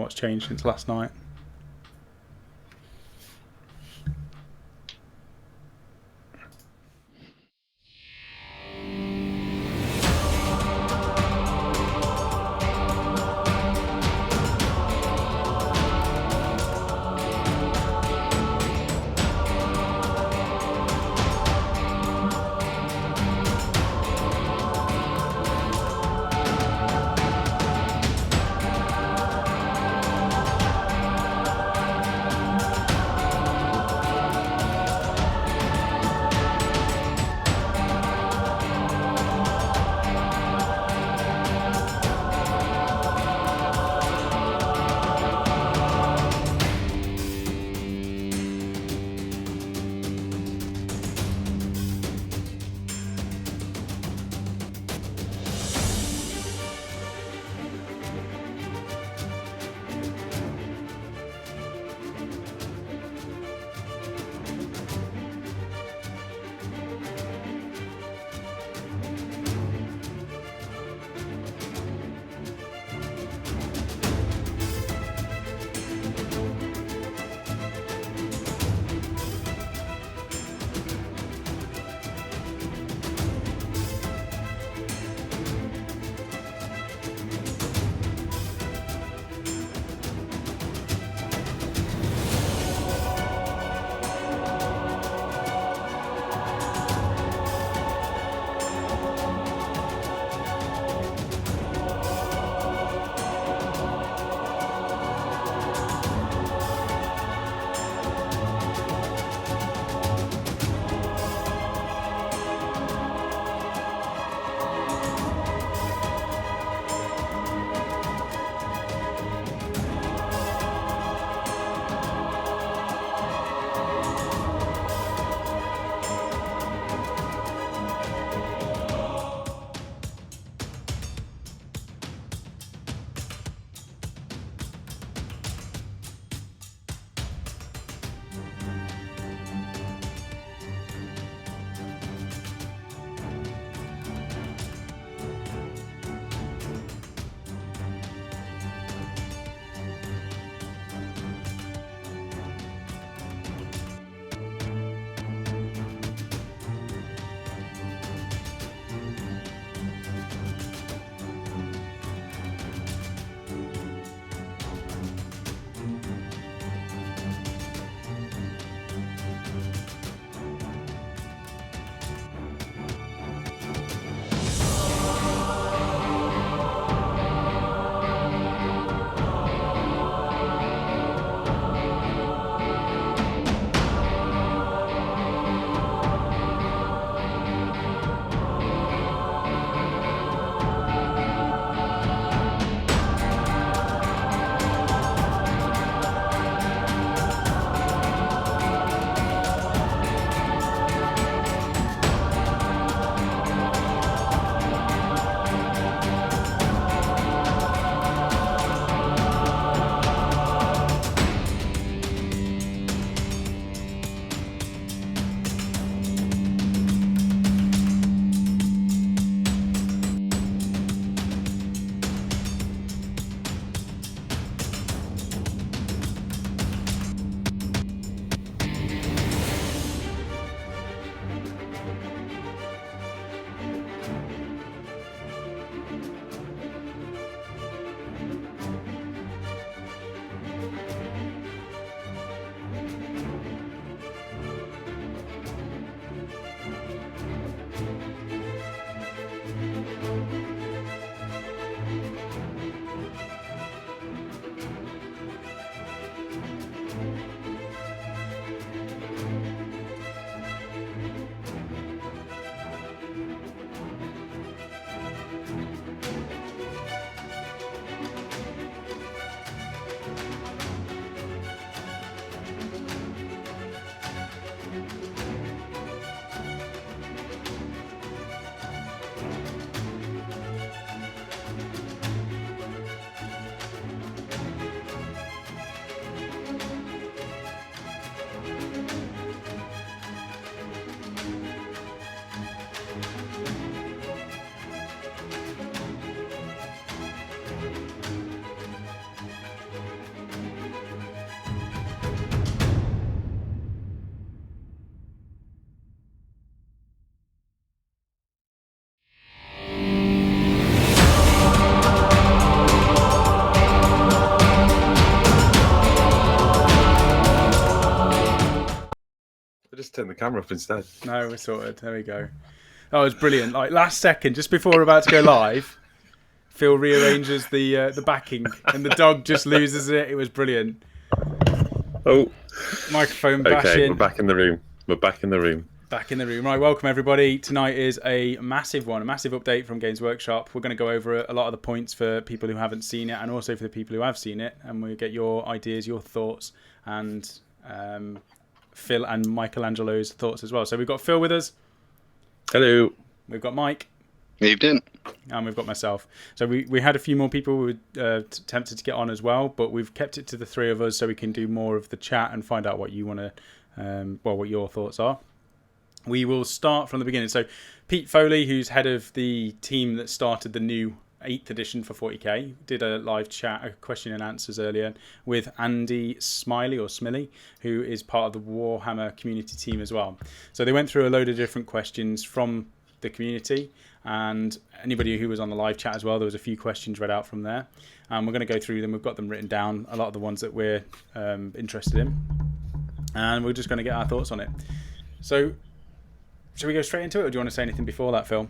what's changed since last night. turn the camera off instead. No, we're sorted. There we go. That was brilliant. Like last second, just before we're about to go live, Phil rearranges the backing, and the dog just loses it. It was brilliant. Oh, Microphone okay. bashing. We're back in the room. Back in the room. Right, welcome everybody. Tonight is a massive update from Games Workshop. We're going to go over a lot of the points for people who haven't seen it, and also for the people who have seen it, and we'll get your ideas, your thoughts, and Phil and Michelangelo's thoughts as well. So we've got Phil with us. Hello. We've got Mike. Evening. And we've got myself. So we had a few more people who were tempted to get on as well, but we've kept it to the three of us so we can do more of the chat and find out what you want to, what your thoughts are. We will start from the beginning. So Pete Foley, who's head of the team that started the new 8th edition for 40k, did a live chat, a question and answers earlier with Andy Smiley, who is part of the Warhammer community team as well. So they went through a load of different questions from the community, and anybody who was on the live chat as well, there was a few questions read out from there, and we're going to go through them. We've got them written down, a lot of the ones that we're interested in, and we're just going to get our thoughts on it. So should we go straight into it, or do you want to say anything before that, Phil?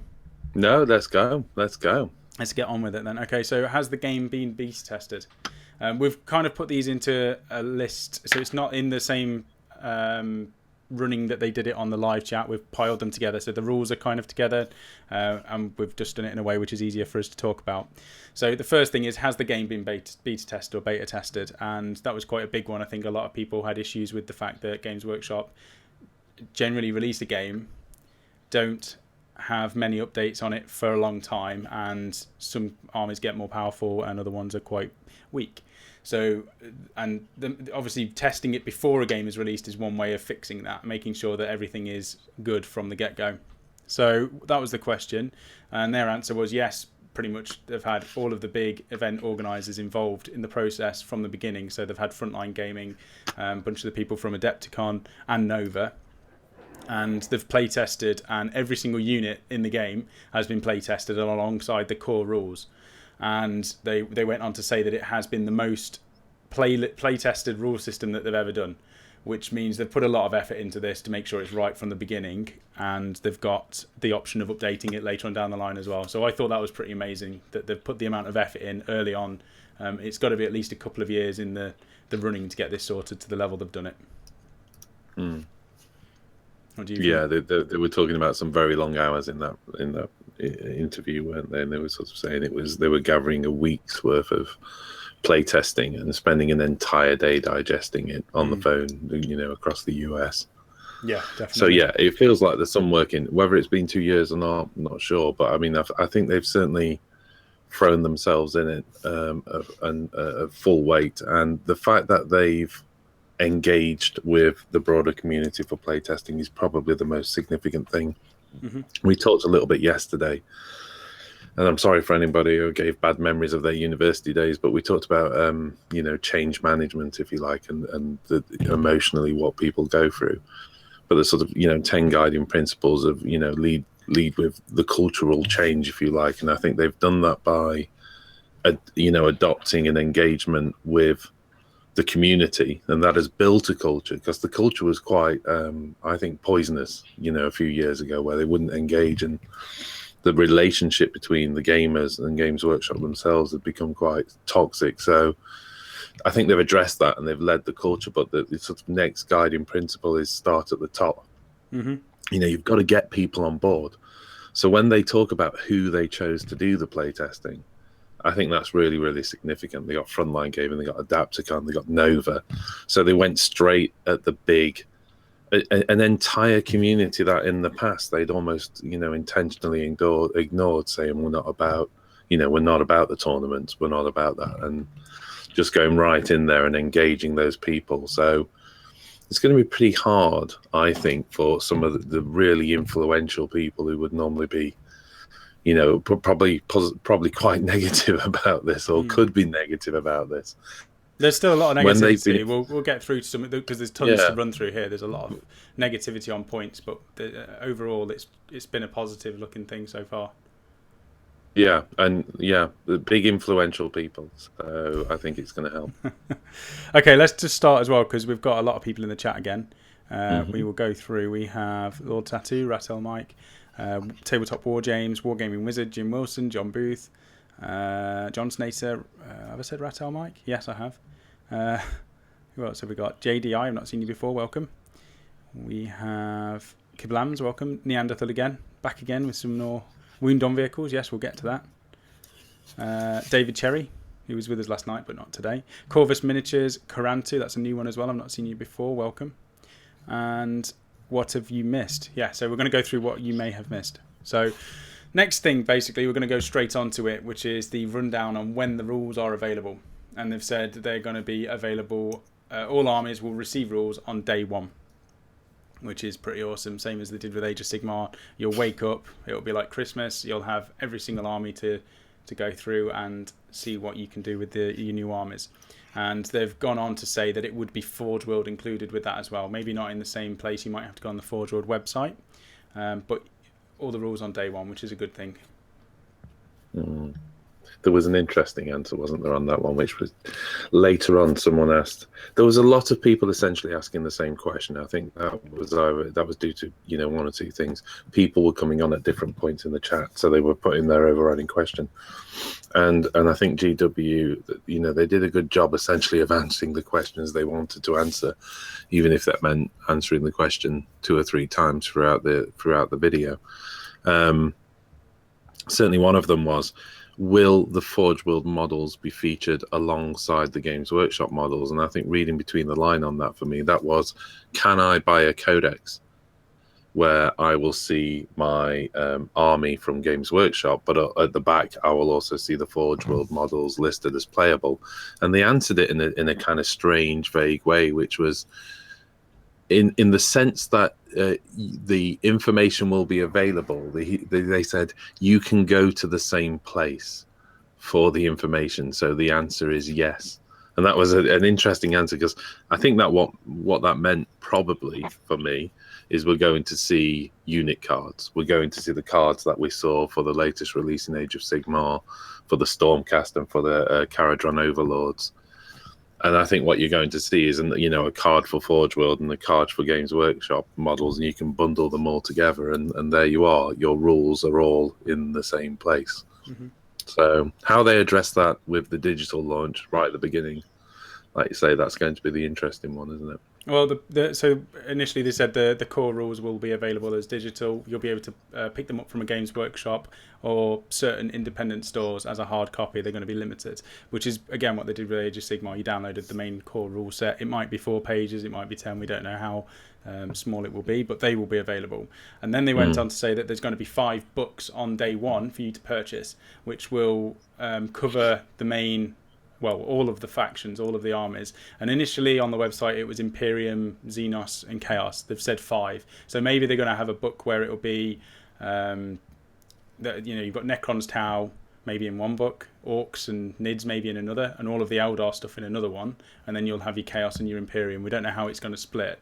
No, let's go. Let's get on with it then. Okay, so has the game been beta tested? We've kind of put these into a list, so it's not in the same running that they did it on the live chat. We've piled them together, so the rules are kind of together, and we've just done it in a way which is easier for us to talk about. So the first thing is, has the game been beta tested or beta tested? And that was quite a big one. I think a lot of people had issues with the fact that Games Workshop generally release a game, don't have many updates on it for a long time, and some armies get more powerful and other ones are quite weak. So, and obviously testing it before a game is released is one way of fixing that, making sure that everything is good from the get-go. So that was the question, and their answer was yes. Pretty much they've had all of the big event organisers involved in the process from the beginning. So they've had Frontline Gaming, a bunch of the people from Adepticon and Nova, and they've play tested, and every single unit in the game has been play tested alongside the core rules. And they went on to say that it has been the most play tested rule system that they've ever done, which means they've put a lot of effort into this to make sure it's right from the beginning, and they've got the option of updating it later on down the line as well. So I thought that was pretty amazing that they've put the amount of effort in early on. It's got to be at least a couple of years in the running to get this sorted to the level they've done it. What do you think? They were talking about some very long hours in that interview, weren't they? And they were sort of saying they were gathering a week's worth of play testing and spending an entire day digesting it on the phone, across the US. Yeah, definitely. So yeah, it feels like there's some work in. Whether it's been 2 years or not, I'm not sure. But I mean, I think they've certainly thrown themselves in it and full weight. And the fact that they've engaged with the broader community for playtesting is probably the most significant thing. We talked a little bit yesterday, and I'm sorry for anybody who gave bad memories of their university days, but we talked about change management, if you like, and emotionally what people go through, but the sort of 10 guiding principles of lead with the cultural change, if you like. And I think they've done that by adopting an engagement with the community, and that has built a culture, because the culture was quite I think poisonous a few years ago, where they wouldn't engage, and the relationship between the gamers and Games Workshop themselves had become quite toxic. So I think they've addressed that and they've led the culture, but the sort of next guiding principle is start at the top. You've got to get people on board. So when they talk about who they chose to do the playtesting, I think that's really, really significant. They got Frontline Gaming, they got Adapticon, they got Nova. So they went straight at the big, an entire community that in the past they'd almost, intentionally ignored, saying we're not about the tournaments, we're not about that, and just going right in there and engaging those people. So it's going to be pretty hard, I think, for some of the really influential people who would normally be probably quite negative about this, or could be negative about this. There's still a lot of negativity. We'll get through to some, because there's tons to run through here. There's a lot of negativity on points, but overall it's been a positive looking thing so far. Yeah, and the big influential people. So I think it's going to help. Okay, let's just start as well, because we've got a lot of people in the chat again. We will go through. We have Lord Tattoo, Rattel Mike, Tabletop War James, Wargaming Wizard, Jim Wilson, John Booth, John Snacer. Have I said Rattel Mike? Yes, I have. Who else have we got? JDI, I've not seen you before. Welcome. We have Kiblams, welcome. Neanderthal again, back again with some more Wound on vehicles. Yes, we'll get to that. David Cherry, who was with us last night but not today. Corvus Miniatures, Karantu, that's a new one as well. I've not seen you before. Welcome. And what have you missed? Yeah, so we're going to go through what you may have missed. So next thing, basically, we're going to go straight onto it, which is the rundown on when the rules are available. And they've said they're going to be available. All armies will receive rules on day one, which is pretty awesome. Same as they did with Age of Sigmar. You'll wake up, it'll be like Christmas. You'll have every single army to go through and see what you can do with your new armies. And they've gone on to say that it would be Forge World included with that as well. Maybe not in the same place. You might have to go on the Forge World website. But all the rules on day one, which is a good thing. There was an interesting answer, wasn't there, on that one, which was later on someone asked. There was a lot of people essentially asking the same question. I think that was due to, one or two things. People were coming on at different points in the chat, so they were putting their overriding question. And I think GW, they did a good job essentially of answering the questions they wanted to answer, even if that meant answering the question 2 or 3 times throughout the video. Certainly one of them was, will the Forge World models be featured alongside the Games Workshop models? And I think reading between the line on that for me, that was, can I buy a codex where I will see my army from Games Workshop, but at the back I will also see the Forge World models listed as playable? And they answered it in a kind of strange, vague way, which was in the sense that the information will be available. They said you can go to the same place for the information. So the answer is yes. And that was an interesting answer, because I think that what that meant probably for me is we're going to see unit cards. We're going to see the cards that we saw for the latest release in Age of Sigmar, for the Stormcast and for the Caradron Overlords. And I think what you're going to see is, a card for Forge World and a card for Games Workshop models, and you can bundle them all together, and there you are. Your rules are all in the same place. Mm-hmm. So how they address that with the digital launch right at the beginning, like you say, that's going to be the interesting one, isn't it? Well, so initially they said the core rules will be available as digital. You'll be able to pick them up from a Games Workshop or certain independent stores as a hard copy. They're going to be limited, which is, again, what they did with Age of Sigmar. You downloaded the main core rule set. It might be 4 pages, it might be 10. We don't know how small it will be, but they will be available. And then they went on to say that there's going to be 5 books on day one for you to purchase, which will cover the main... all of the factions, all of the armies. And initially on the website, it was Imperium, Xenos, and Chaos. They've said 5. So maybe they're going to have a book where it will be, you've got Necron's Tau maybe in one book, Orcs and Nids maybe in another, and all of the Eldar stuff in another one. And then you'll have your Chaos and your Imperium. We don't know how it's going to split.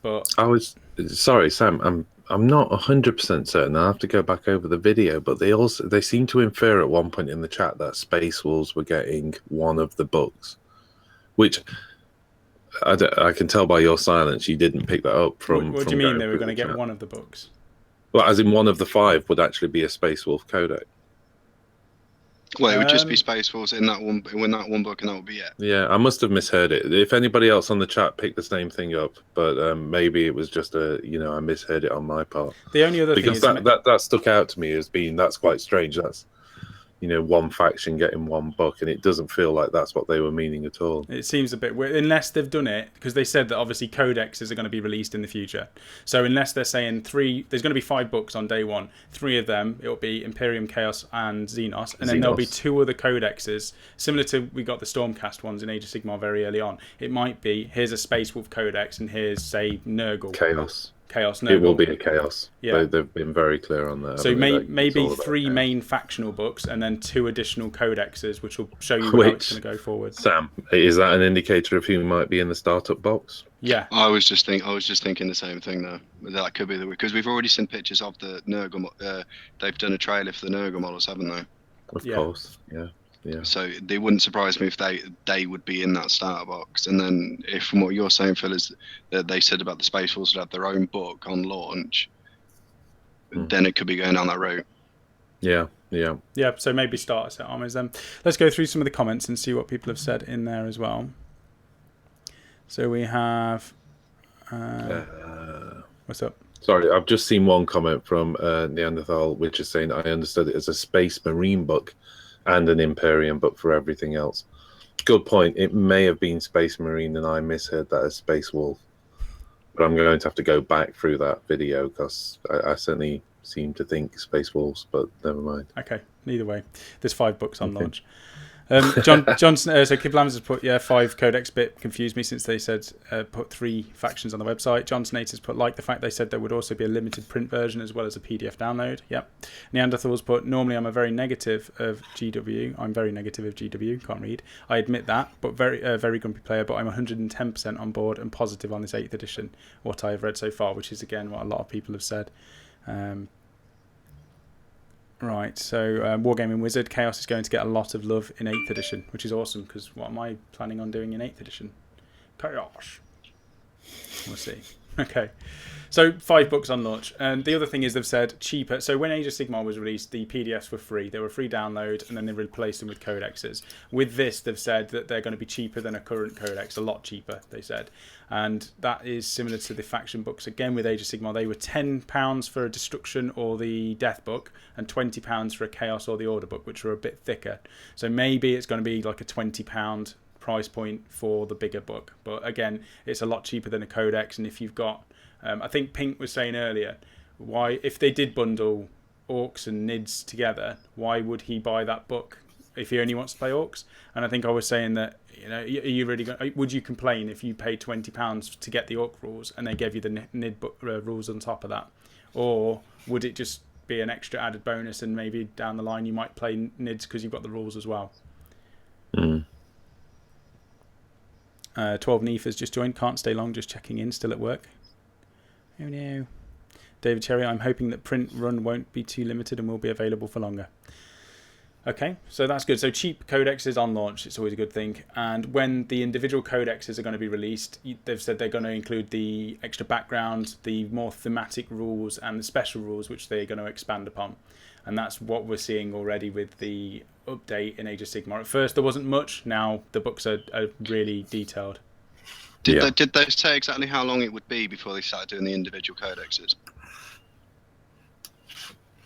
But sorry, Sam, I'm not 100% certain. I'll have to go back over the video, but they seem to infer at one point in the chat that Space Wolves were getting one of the books, which I can tell by your silence you didn't pick that up from. What do you mean they were going to get one of the books? Well, as in one of the 5 would actually be a Space Wolf codex. Well, it would just be Space Wolves in that one book, and that would be it. Yeah, I must have misheard it. If anybody else on the chat picked the same thing up, but maybe it was just I misheard it on my part. The only other thing is that stuck out to me as being, that's quite strange. That's one faction getting one book, and it doesn't feel like that's what they were meaning at all. It seems a bit weird, unless they've done it, because they said that obviously codexes are going to be released in the future. So unless they're saying 3, there's going to be 5 books on day one. 3 of them, it'll be Imperium, Chaos, and Xenos, and then there'll be 2 other codexes, similar to we got the Stormcast ones in Age of Sigmar very early on. It might be, here's a Space Wolf codex, and here's, say, Nurgle. Chaos, no. It will be a Chaos. Yeah. They've been very clear on that. So maybe 3 main factional books and then 2 additional codexes, which will show you how it's going to go forward. Sam, is that an indicator of who might be in the startup box? Yeah. I was just thinking the same thing though. That could be because we've already seen pictures of the Nurgle. They've done a trailer for the Nurgle models, haven't they? Of course, yeah. Yeah. So they wouldn't surprise me if they would be in that starter box. And then if from what you're saying, Phil, is that they said about the Space Force would have their own book on launch, then it could be going down that route. Yeah. Yeah, so maybe starter set armies then. Let's go through some of the comments and see what people have said in there as well. So we have... what's up? Sorry, I've just seen one comment from Neanderthal, which is saying, I understood it as a Space Marine book and an Imperium book for everything else. Good point. It may have been Space Marine and I misheard that as Space Wolf. But I'm going to have to go back through that video because I certainly seem to think Space Wolves, but never mind. Okay, either way. There's 5 books on launch. Johnson, so Kib Lambs has put 5 codex bit confused me since they said put 3 factions on the website. Johnson 8 has put like the fact they said there would also be a limited print version as well as a PDF download. Yep. Neanderthals put normally I'm very negative of GW. Can't read. I admit that, but very grumpy player. But I'm 110% on board and positive on this 8th edition. What I have read so far, which is again what a lot of people have said. Right, so Wargaming Wizard, Chaos is going to get a lot of love in 8th edition, which is awesome, because what am I planning on doing in 8th edition? Chaos. We'll see. Okay, so 5 books on launch. And the other thing is they've said cheaper. So when Age of Sigmar was released, the PDFs were free. They were free download, and then they replaced them with codexes. With this, they've said that they're going to be cheaper than a current codex, a lot cheaper, they said. And that is similar to the faction books. Again, with Age of Sigmar, they were £10 for a Destruction or the Death book, and £20 for a Chaos or the Order book, which are a bit thicker. So maybe it's going to be like a £20 price point for the bigger book. But again, it's a lot cheaper than a codex. And if you've got, I think Pink was saying earlier, why if they did bundle Orcs and Nids together, why would he buy that book if he only wants to play Orcs? And I think I was saying that, you know, are you really going? Would you complain if you paid £20 to get the Orc rules and they gave you the Nid book rules on top of that, or would it just be an extra added bonus and maybe down the line you might play Nids because you've got the rules as well? 12 Neef has just joined. Can't stay long, just checking in. Still at work. Oh no. David Cherry, I'm hoping that print run won't be too limited and will be available for longer. Okay, so that's good. So cheap codexes on launch, it's always a good thing. And when the individual codexes are going to be released, they've said they're going to include the extra background, the more thematic rules, and the special rules, which they're going to expand upon. And that's what we're seeing already with the update in Age of Sigmar. At first, there wasn't much. Now the books are really detailed. Did they say exactly how long it would be before they started doing the individual codexes?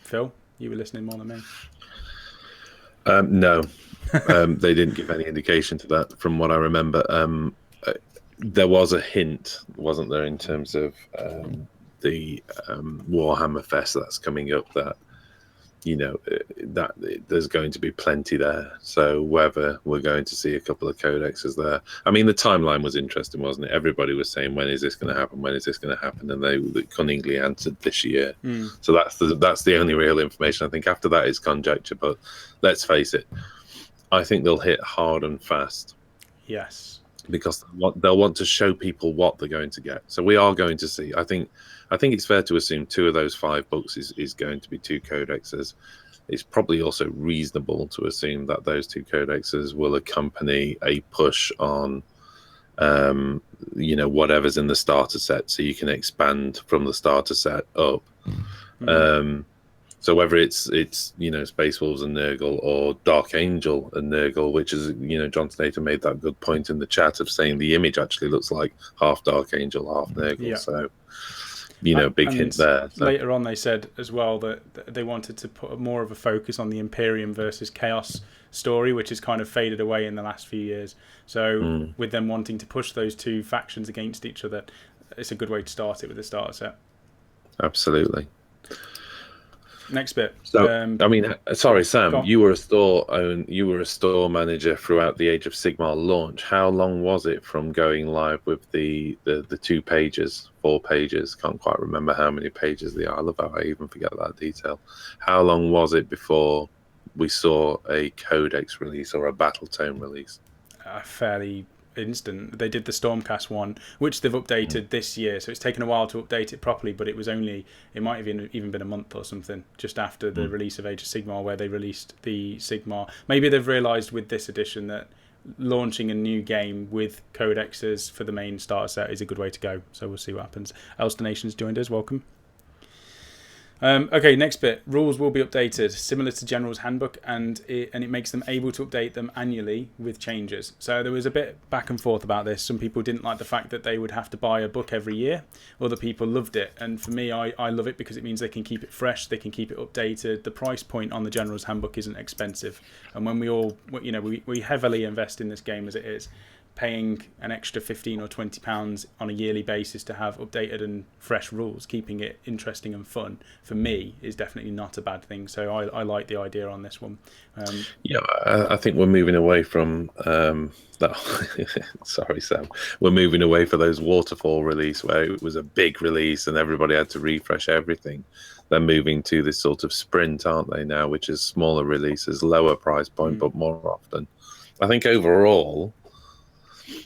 Phil, you were listening more than me. No, they didn't give any indication to that from what I remember. There was a hint, wasn't there, in terms of the Warhammer Fest that's coming up, that, you know, that there's going to be plenty there. So whether we're going to see a couple of codexes there, I mean, the timeline was interesting, wasn't it? Everybody was saying, when is this going to happen? When is this going to happen? And they cunningly answered this year. So that's the only real information. I think after that is conjecture, but let's face it, I think they'll hit hard and fast. Yes, because they'll want to show people what they're going to get. So we are going to see. I think it's fair to assume 2 of those 5 books is going to be 2 codexes. It's probably also reasonable to assume that those 2 codexes will accompany a push on, you know, whatever's in the starter set, so you can expand from the starter set up. So whether it's you know, Space Wolves and Nurgle, or Dark Angel and Nurgle, which is, you know, John Snater made that good point in the chat of saying the image actually looks like half Dark Angel, half Nurgle. Yeah. So, you know, big hint there. So. Later on, they said as well that they wanted to put more of a focus on the Imperium versus Chaos story, which has kind of faded away in the last few years. So with them wanting to push those 2 factions against each other, it's a good way to start it with the starter set. Absolutely. Next bit. So, I mean, sorry, Sam, you were a store manager throughout the Age of Sigmar launch. How long was it from going live with the 2 pages, 4 pages? Can't quite remember how many pages they are. I love how I even forget that detail. How long was it before we saw a codex release or a battle tome release? Fairly instant. They did the Stormcast one, which they've updated this year, so it's taken a while to update it properly, but it might have even been a month or something just after the release of Age of Sigmar, where they released the Sigmar. Maybe they've realised with this edition that launching a new game with codexes for the main starter set is a good way to go, so we'll see what happens. Elster Nation's joined us, welcome. Okay, next bit. Rules will be updated, similar to General's Handbook, and it makes them able to update them annually with changes. So there was a bit back and forth about this. Some people didn't like the fact that they would have to buy a book every year. Other people loved it, and for me, I love it because it means they can keep it fresh, they can keep it updated. The price point on the General's Handbook isn't expensive, and when we heavily invest in this game as it is, paying an extra £15 or £20 on a yearly basis to have updated and fresh rules, keeping it interesting and fun, for me, is definitely not a bad thing. So I like the idea on this one. I think we're moving away from that. Sorry, Sam. We're moving away from those waterfall release where it was a big release and everybody had to refresh everything. They're moving to this sort of sprint, aren't they now, which is smaller releases, lower price point, but more often. I think overall,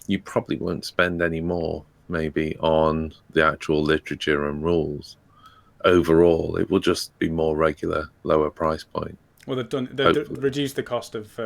you probably won't spend any more maybe on the actual literature and rules. Overall, it will just be more regular, lower price point. Well, they've reduced the cost of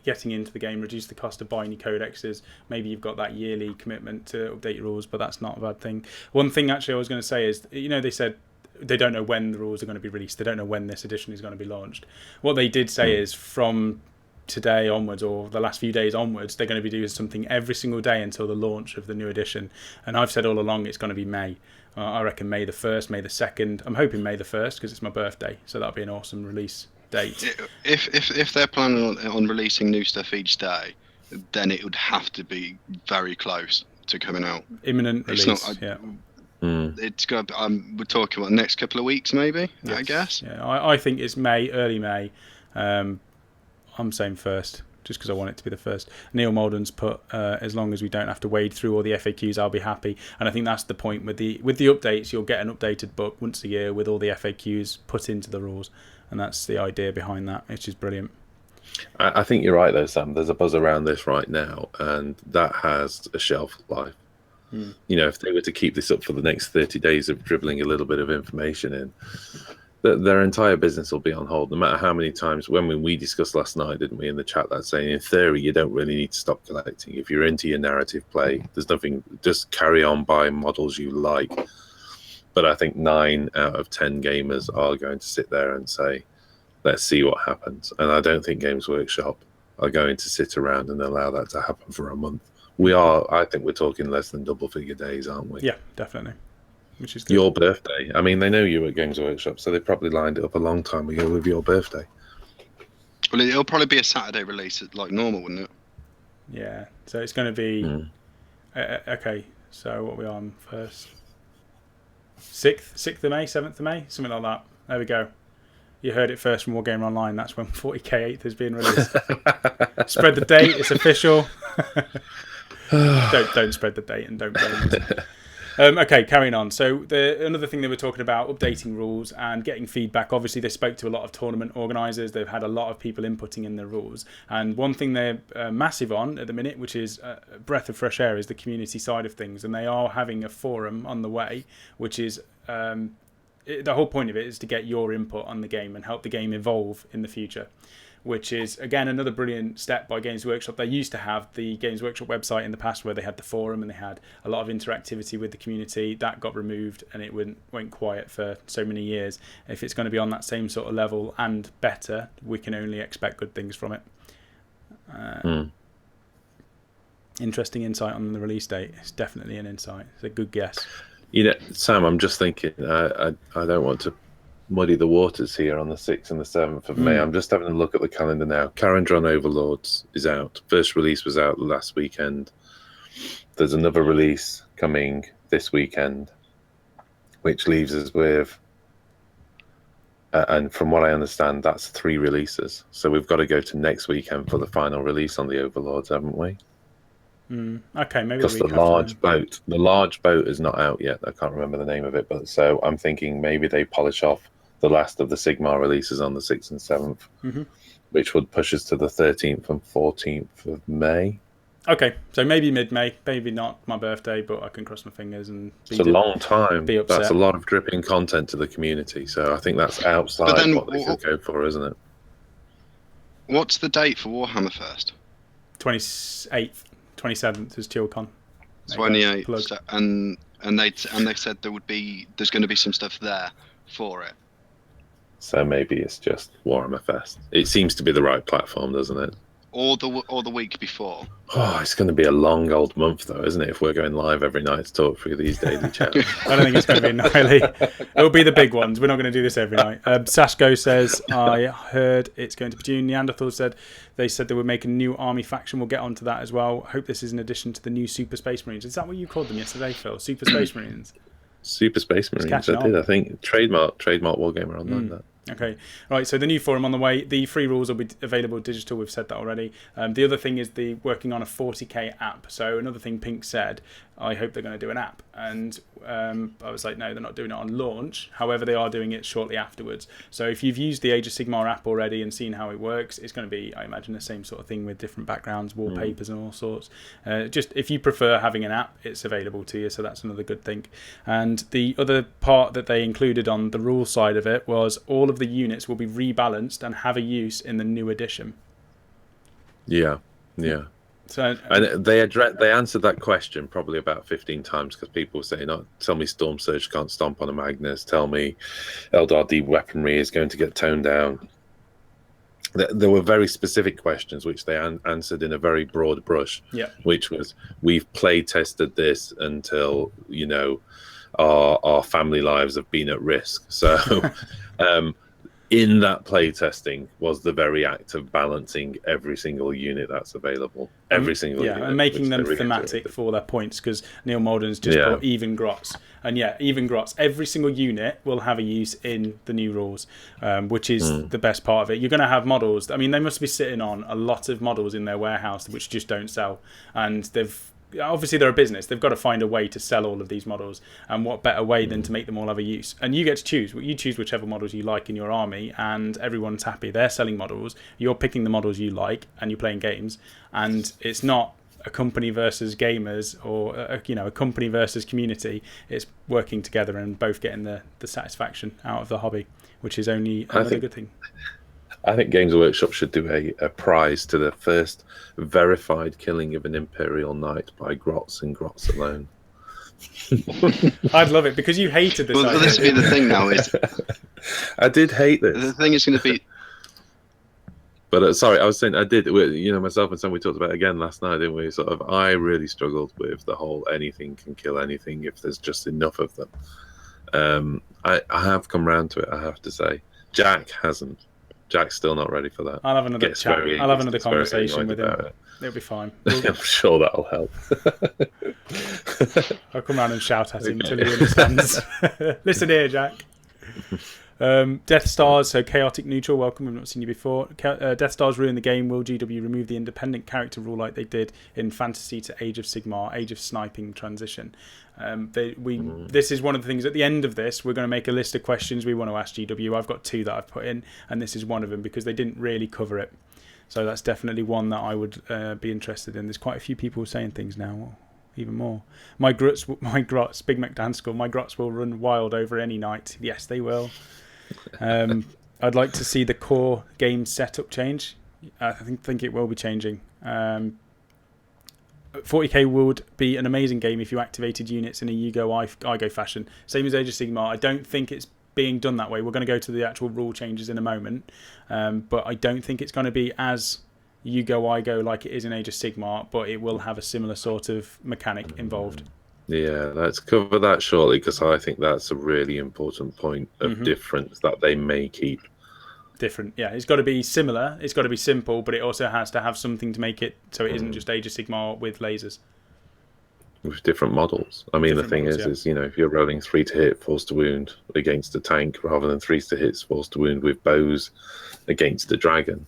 getting into the game, reduced the cost of buying your codexes. Maybe you've got that yearly commitment to update your rules, but that's not a bad thing. One thing actually I was going to say is, they said they don't know when the rules are going to be released. They don't know when this edition is going to be launched. What they did say is from today onwards, or the last few days onwards, they're going to be doing something every single day until the launch of the new edition. And I've said all along it's going to be May. I reckon May the 1st, May the 2nd. I'm hoping May the 1st because it's my birthday, so that'll be an awesome release date. If they're planning on releasing new stuff each day, then it would have to be very close to coming out. Imminent release. It's got. We're talking about the next couple of weeks, maybe. Yes. I guess. Yeah, I think it's May, early May. I'm saying 1st, just because I want it to be the 1st. Neil Molden's put, as long as we don't have to wade through all the FAQs, I'll be happy. And I think that's the point with the updates. You'll get an updated book once a year with all the FAQs put into the rules, and that's the idea behind that, which is brilliant. I think you're right though, Sam. There's a buzz around this right now, and that has a shelf life. If they were to keep this up for the next 30 days of dribbling a little bit of information in, their entire business will be on hold, no matter how many times. When we discussed last night, didn't we, in the chat, that saying in theory you don't really need to stop collecting. If you're into your narrative play, there's nothing, just carry on buying models you like. But I think 9 out of 10 gamers are going to sit there and say, let's see what happens. And I don't think Games Workshop are going to sit around and allow that to happen for a month. I think we're talking less than double figure days, aren't we? Yeah, definitely. Which is good. Your birthday. I mean, they know you at Games Workshop, so they probably lined it up a long time ago with your birthday. Well, it'll probably be a Saturday release like normal, wouldn't it? Yeah. So it's going to be... okay, so what are we on first? 6th of May, 7th of May? Something like that. There we go. You heard it first from Wargamer Online. That's when 40k 8th is being released. Spread the date. It's official. Don't spread the date and don't blame us. Okay, carrying on. So another thing they were talking about, updating rules and getting feedback. Obviously, they spoke to a lot of tournament organisers. They've had a lot of people inputting in the rules. And one thing they're massive on at the minute, which is a breath of fresh air, is the community side of things. And they are having a forum on the way, which is... the whole point of it is to get your input on the game and help the game evolve in the future, which is, again, another brilliant step by Games Workshop. They used to have the Games Workshop website in the past where they had the forum and they had a lot of interactivity with the community. That got removed and it went quiet for so many years. If it's going to be on that same sort of level and better, we can only expect good things from it. Interesting insight on the release date. It's definitely an insight. It's a good guess. Sam, I'm just thinking, I don't want to muddy the waters here on the 6th and the 7th of May. I'm just having a look at the calendar now. Carandron Overlords is out. First release was out last weekend. There's another release coming this weekend, which leaves us with, and from what I understand, that's 3 releases. So we've got to go to next weekend for the final release on the Overlords, haven't we? Okay, maybe because the large boat is not out yet. I can't remember the name of it, but so I'm thinking maybe they polish off the last of the Sigmar releases on the 6th and 7th, which would push us to the 13th and 14th of May. Okay, so maybe mid-May, maybe not my birthday, but I can cross my fingers and It's a long time. be upset. That's a lot of dripping content to the community. So I think that's But outside then, what they could go for, isn't it? what's the date for Warhammer first? 28th, 27th is ChillCon. 28th, and they said there's going to be some stuff there for it. So maybe it's just Warhammer Fest. It seems to be the right platform, doesn't it? Or the week before. Oh, it's going to be a long old month, though, isn't it? If we're going live every night to talk through these daily chats. I don't think it's going to be entirely. It'll be the big ones. We're not going to do this every night. Sashko says, I heard it's going to be June. Neanderthal said they would make a new army faction. We'll get onto that as well. Hope this is in addition to the new Super Space Marines. Is that what you called them yesterday, Phil? Super Space Marines? Super Space Marines, I did. I think trademark Wargamer Online that. Okay, right, so the new forum on the way. The free rules will be available digital, we've said that already. The other thing is the working on a 40k app. So another thing Pink said, I hope they're going to do an app. And I was like, no, they're not doing it on launch. However, they are doing it shortly afterwards. So if you've used the Age of Sigmar app already and seen how it works, it's going to be, I imagine, the same sort of thing with different backgrounds, wallpapers and all sorts. Just if you prefer having an app, it's available to you. So that's another good thing. And the other part that they included on the rule side of it was all of the units will be rebalanced and have a use in the new edition. Yeah. So, and they answered that question probably about 15 times because people were saying, "Oh, tell me Storm Surge can't stomp on a Magnus. Tell me Eldar weaponry is going to get toned down." There were very specific questions which they answered in a very broad brush. Yeah. Which was, we've play tested this until our family lives have been at risk. So. In that playtesting was the very act of balancing every single unit that's available. Every single unit. And making them thematic for their points, because Neil Molden's just put even grots. And even grots. Every single unit will have a use in the new rules, which is the best part of it. You're going to have models. I mean, they must be sitting on a lot of models in their warehouse which just don't sell. And obviously they're a business. They've got to find a way to sell all of these models, and what better way than to make them all have a use. And you get to choose. You choose whichever models you like in your army, and everyone's happy. They're selling models. You're picking the models you like, and you're playing games. And it's not a company versus gamers, or a company versus community. It's working together and both getting the satisfaction out of the hobby, which is only another good thing. I think Games Workshop should do a prize to the first verified killing of an Imperial Knight by Grots and Grots alone. I'd love it, because you hated this. Well, this would be the thing now. I did hate this. The thing is going to be... But sorry, I was saying I did. Myself and Sam, we talked about it again last night, didn't we? I really struggled with the whole anything can kill anything if there's just enough of them. I have come round to it, I have to say. Jack hasn't. Jack's still not ready for that. I'll have another chat. I'll have another conversation with him. It'll be fine. I'm sure that'll help. I'll come around and shout at him until he understands. Listen here, Jack. Death Stars, so chaotic neutral, welcome, we've not seen you before. Death Stars ruin the game. Will GW remove the independent character rule like they did in Fantasy to Age of Sigmar, Age of Sniping transition? This is one of the things at the end of this. We're going to make a list of questions we want to ask GW. I've got 2 that I've put in, and this is one of them because they didn't really cover it. So that's definitely one that I would be interested in. There's quite a few people saying things now. Even more. My grots, Big McDanskull, my grots will run wild over any night. Yes, they will. I'd like to see the core game setup change. I think it will be changing. 40k would be an amazing game if you activated units in a I-Go fashion. Same as Age of Sigmar. I don't think it's being done that way. We're going to go to the actual rule changes in a moment. But I don't think it's going to be as I-Go like it is in Age of Sigmar, but it will have a similar sort of mechanic involved. Yeah, let's cover that shortly, because I think that's a really important point of difference that they may keep. Different, yeah. It's got to be similar, it's got to be simple, but it also has to have something to make it so it isn't just Age of Sigmar with lasers. With different models. I mean, the thing is, if you're rolling 3 to hit, force to wound against a tank, rather than 3 to hit, force to wound with bows against a dragon.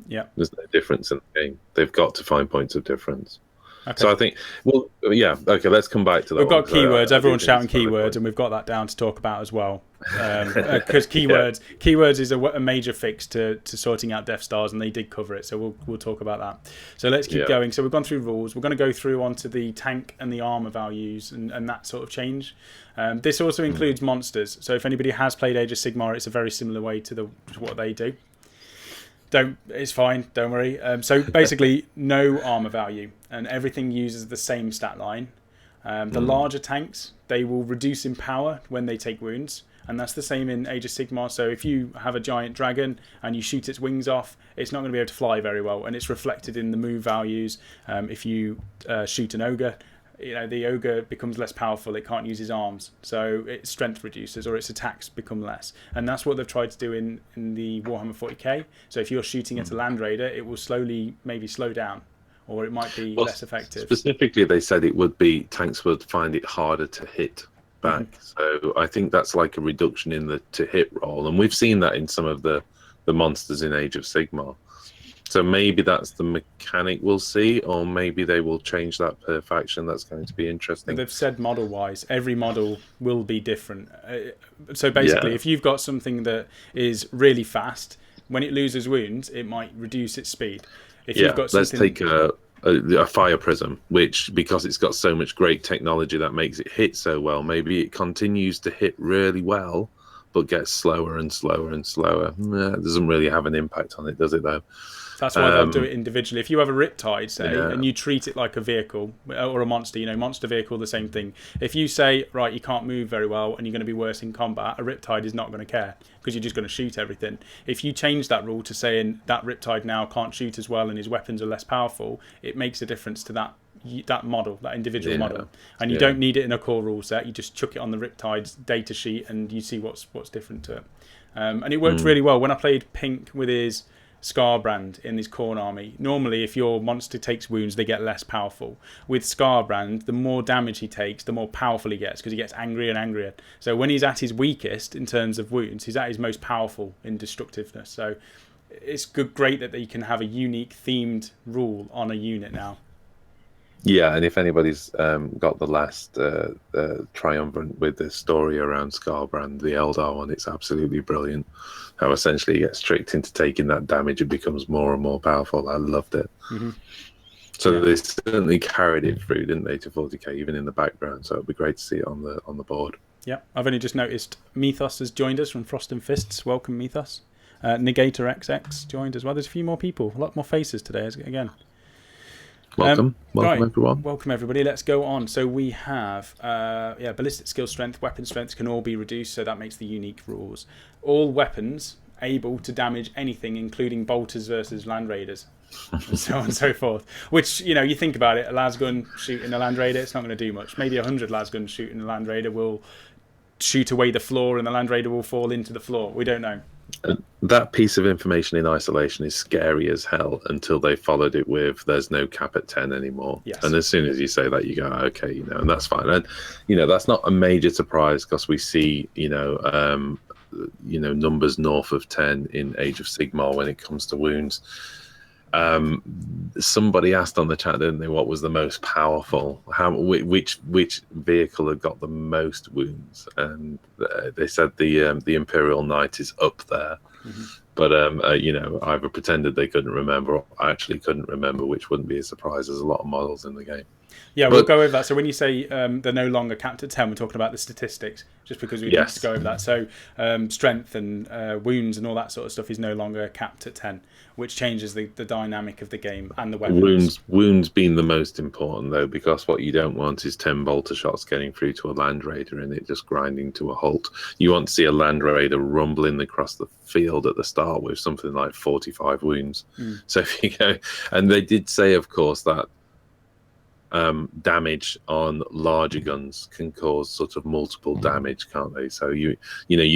Yeah, there's no difference in the game. They've got to find points of difference. Okay. So I think, well, yeah, okay, let's come back to that. We've got one, keywords. I Everyone's do think shouting it's a valid keywords, point. and we've got that down to talk about as well. Because keywords is a major fix to sorting out Death Stars, and they did cover it. So we'll talk about that. So let's keep going. So we've gone through rules. We're going to go through onto the tank and the armor values and that sort of change. This also includes monsters. So if anybody has played Age of Sigmar, it's a very similar way to what they do. It's fine, don't worry. So basically, no armor value, and everything uses the same stat line. The larger tanks, they will reduce in power when they take wounds, and that's the same in Age of Sigmar. So if you have a giant dragon and you shoot its wings off, it's not going to be able to fly very well, and it's reflected in the move values. If you shoot an ogre, the ogre becomes less powerful. It can't use his arms, so its strength reduces or its attacks become less. And that's what they've tried to do in the Warhammer 40k. So if you're shooting at a land raider, it will maybe slow down, or it might be less effective. Specifically, they said tanks would find it harder to hit back. So I think that's like a reduction in the to hit roll, and we've seen that in some of the monsters in Age of Sigmar. So maybe that's the mechanic we'll see, or maybe they will change that per faction. That's going to be interesting. They've said model-wise, every model will be different. So basically, if you've got something that is really fast, when it loses wounds, it might reduce its speed. If you've got something... Let's take a fire prism, which, because it's got so much great technology that makes it hit so well, maybe it continues to hit really well, but gets slower and slower and slower. It doesn't really have an impact on it, does it, though? That's why they'll do it individually. If you have a Riptide, say, and you treat it like a vehicle or a monster, monster vehicle, the same thing. If you say, right, you can't move very well and you're going to be worse in combat, a Riptide is not going to care because you're just going to shoot everything. If you change that rule to saying that Riptide now can't shoot as well and his weapons are less powerful, it makes a difference to that model, that individual model. And you don't need it in a core rule set. You just chuck it on the Riptide's data sheet and you see what's different to it. And it worked really well. When I played Pink with his Scarbrand in his Khorne army, normally if your monster takes wounds, they get less powerful. With Scarbrand, the more damage he takes, the more powerful he gets, because he gets angrier and angrier. So when he's at his weakest in terms of wounds, he's at his most powerful in destructiveness. So it's great that you can have a unique themed rule on a unit now. Yeah, and if anybody's got the last triumvirate with the story around Scarbrand, the Eldar one, it's absolutely brilliant. How essentially he gets tricked into taking that damage and becomes more and more powerful. I loved it. So they certainly carried it through, didn't they, to 40k, even in the background. So it'd be great to see it on the board. Yeah, I've only just noticed Mythos has joined us from Frost and Fists. Welcome, Mythos. Negator XX joined as well. There's a few more people, a lot more faces today again. Welcome everyone. Welcome everybody. Let's go on. So we have ballistic skill strength, weapon strength can all be reduced, so that makes the unique rules. All weapons able to damage anything, including bolters versus land raiders, and so on and so forth. Which, you think about it, a lasgun shooting a land raider, it's not going to do much. Maybe 100 lasguns shooting a land raider will shoot away the floor and the land raider will fall into the floor. We don't know. That piece of information in isolation is scary as hell until they followed it with "there's no cap at 10 anymore." Yes. And as soon as you say that, you go, okay, and that's fine. And that's not a major surprise, because we see numbers north of 10 in Age of Sigmar when it comes to wounds. Somebody asked on the chat, didn't they, what was the most powerful? Which vehicle had got the most wounds? And they said the Imperial Knight is up there. But either pretended they couldn't remember, or actually couldn't remember, which wouldn't be a surprise. There's a lot of models in the game. Yeah, we'll go over that. So when you say they're no longer capped at 10, we're talking about the statistics, just because we need to go over that. So strength and wounds and all that sort of stuff is no longer capped at 10, which changes the dynamic of the game and the weapons. Wounds being the most important, though, because what you don't want is 10 bolter shots getting through to a land raider and it just grinding to a halt. You want to see a land raider rumbling across the field at the start with something like 45 wounds. So if you go, and they did say, of course, that damage on larger guns can cause sort of multiple damage, can't they? So you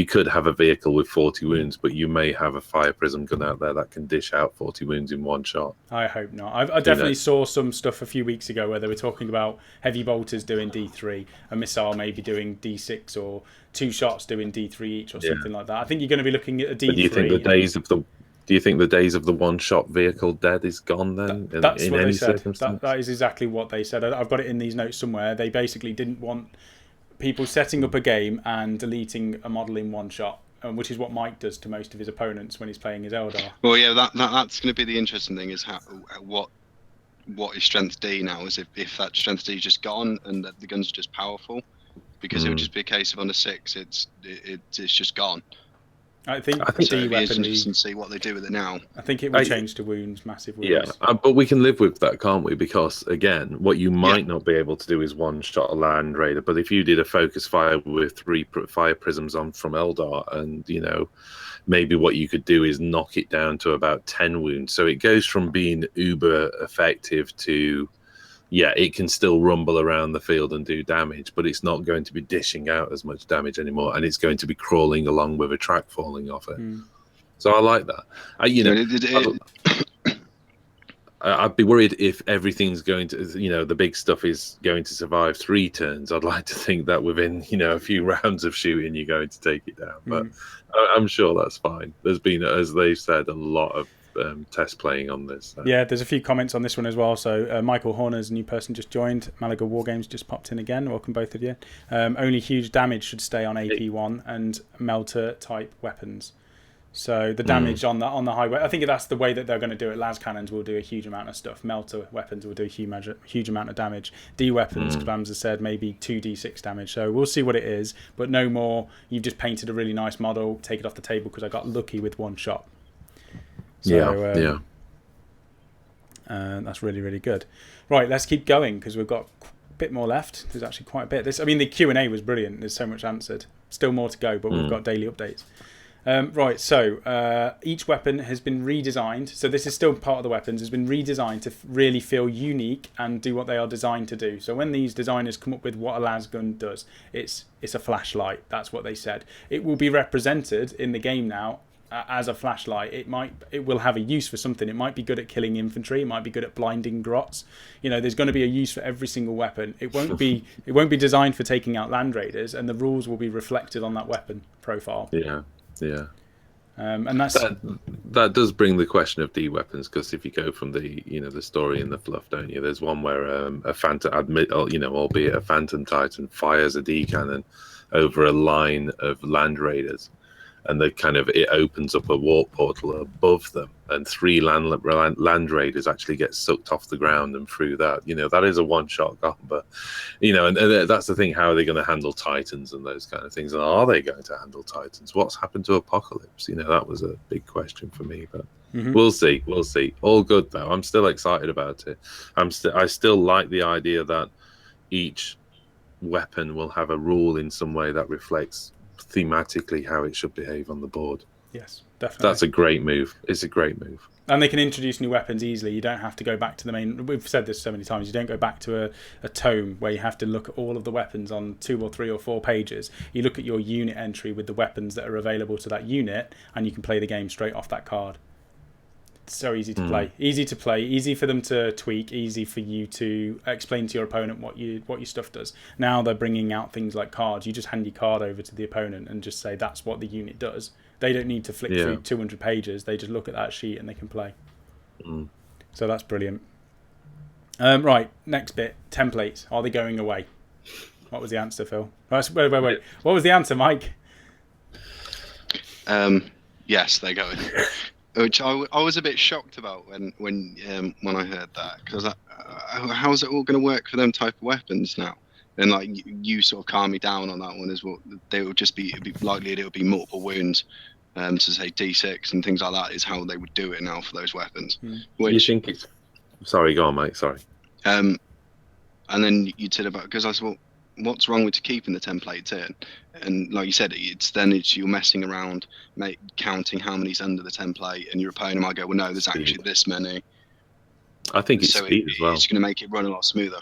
could have a vehicle with 40 wounds, but you may have a fire prism gun out there that can dish out 40 wounds in one shot. I hope not. I definitely saw some stuff a few weeks ago where they were talking about heavy bolters doing D3, a missile maybe doing D6, or 2 shots doing D3 each, or something like that. I think you're going to be looking at a D3. But do you think the days of the Do you think the days of the one-shot vehicle dead is gone then? That's in what any they said. circumstance? That is exactly what they said. I've got it in these notes somewhere. They basically didn't want people setting up a game and deleting a model in one shot, which is what Mike does to most of his opponents when he's playing his Eldar. Well, yeah, that's going to be the interesting thing, is what is strength D now? Is if that strength D is just gone and that the guns are just powerful, because it would just be a case of under 6, it's just gone. I think so it'd be interesting to see what they do with it now. I think it will change to wounds, massive wounds. Yeah, but we can live with that, can't we? Because again, what you might not be able to do is one-shot a Land Raider. But if you did a focus fire with 3 fire prisms on from Eldar, and maybe what you could do is knock it down to about 10 wounds. So it goes from being uber effective to, it can still rumble around the field and do damage, but it's not going to be dishing out as much damage anymore, and it's going to be crawling along with a track falling off it. So I like that. I'd be worried if everything's going to, the big stuff is going to survive 3 turns. I'd like to think that within, a few rounds of shooting, you're going to take it down. But I'm sure that's fine. There's been, as they've said, a lot of test playing on this. So. Yeah, there's a few comments on this one as well. So Michael Horner's a new person just joined. Malaga Wargames just popped in again. Welcome both of you. Only huge damage should stay on AP1 and melter type weapons. So the damage on the high, I think that's the way that they're going to do it. Las cannons will do a huge amount of stuff. Melter weapons will do a huge amount of damage. D weapons, Clams has said, maybe 2d6 damage. So we'll see what it is, but no more. You've just painted a really nice model. Take it off the table because I got lucky with one shot. So, that's really, really good. Right, let's keep going because we've got a bit more left. There's actually quite a bit. The Q&A was brilliant. There's so much answered. Still more to go, but we've got daily updates. Right, so each weapon has been redesigned. So this is still part of the weapons. Has been redesigned to really feel unique and do what they are designed to do. So when these designers come up with what a las gun does, it's a flashlight. That's what they said. It will be represented in the game now as a flashlight. It will have a use for something. It might be good at killing infantry. It might be good at blinding grots. There's going to be a use for every single weapon. It won't be designed for taking out Land Raiders, and the rules will be reflected on that weapon profile. Yeah. And that does bring the question of D weapons, because if you go from the the story and the fluff, don't you? There's one where a phantom, albeit a Phantom Titan, fires a D cannon over a line of Land Raiders, and it opens up a warp portal above them, and 3 land raiders actually get sucked off the ground and through that. That is a one-shot gun, but and that's the thing. How are they going to handle Titans and those kind of things? And are they going to handle Titans? What's happened to Apocalypse? That was a big question for me, but we'll see. All good though. I'm still excited about it. I still like the idea that each weapon will have a rule in some way that reflects thematically how it should behave on the board. Yes, definitely. That's a great move. It's a great move. And they can introduce new weapons easily. You don't have to go back to the main. We've said this so many times. You don't go back to a tome where you have to look at all of the weapons on 2 or 3 or 4 pages. You look at your unit entry with the weapons that are available to that unit, and you can play the game straight off that card. It's so easy to play. Easy for them to tweak. Easy for you to explain to your opponent what your stuff does. Now they're bringing out things like cards. You just hand your card over to the opponent and just say that's what the unit does. They don't need to flick through 200 pages. They just look at that sheet and they can play. So that's brilliant. Right, next bit. Templates. Are they going away? What was the answer, Phil? Wait. What was the answer, Mike? Yes, they're going. Which I was a bit shocked about when I heard that, because how is it all going to work for them type of weapons now? And you sort of calm me down on that one as well. They will just it'd be likely it would be multiple wounds, to say D6 and things like that is how they would do it now for those weapons. Which, you think it's? Sorry, go on, mate. Sorry. And then you said about, because I said, well, what's wrong with keeping the templates in? And like you said, it's you're messing around, counting how many's under the template, and your opponent might go, well, no, there's actually this many. I think it's speed as well. It's going to make it run a lot smoother.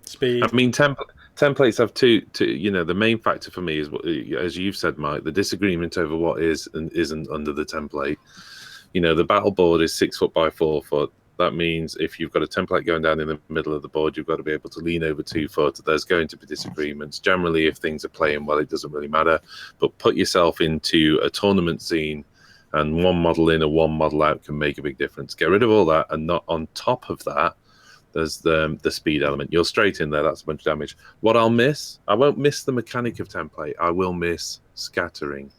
Speed. I mean, templates have two. The main factor for me is, as you've said, Mike, the disagreement over what is and isn't under the template. The battle board is 6 foot by 4 foot. That means if you've got a template going down in the middle of the board, you've got to be able to lean over 2 foot. There's going to be disagreements. Generally, if things are playing well, it doesn't really matter. But put yourself into a tournament scene and one model in or one model out can make a big difference. Get rid of all that, and not on top of that, there's the speed element. You're straight in there. That's a bunch of damage. What I'll miss, I won't miss the mechanic of template. I will miss scattering.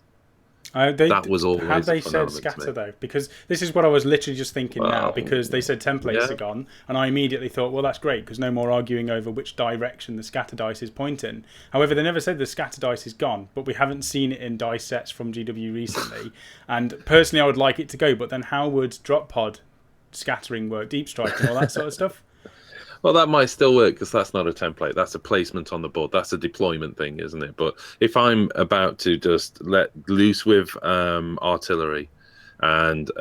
That was always had they a fun said element to scatter me. though? Because this is what I was literally just thinking now. Because they said templates are gone, and I immediately thought, well, that's great because no more arguing over which direction the scatter dice is pointing. However, they never said the scatter dice is gone, but we haven't seen it in dice sets from GW recently. And personally, I would like it to go. But then, how would drop pod scattering work, deep strike, and all that sort of stuff? Well, that might still work because that's not a template. That's a placement on the board. That's a deployment thing, isn't it? But if I'm about to just let loose with artillery and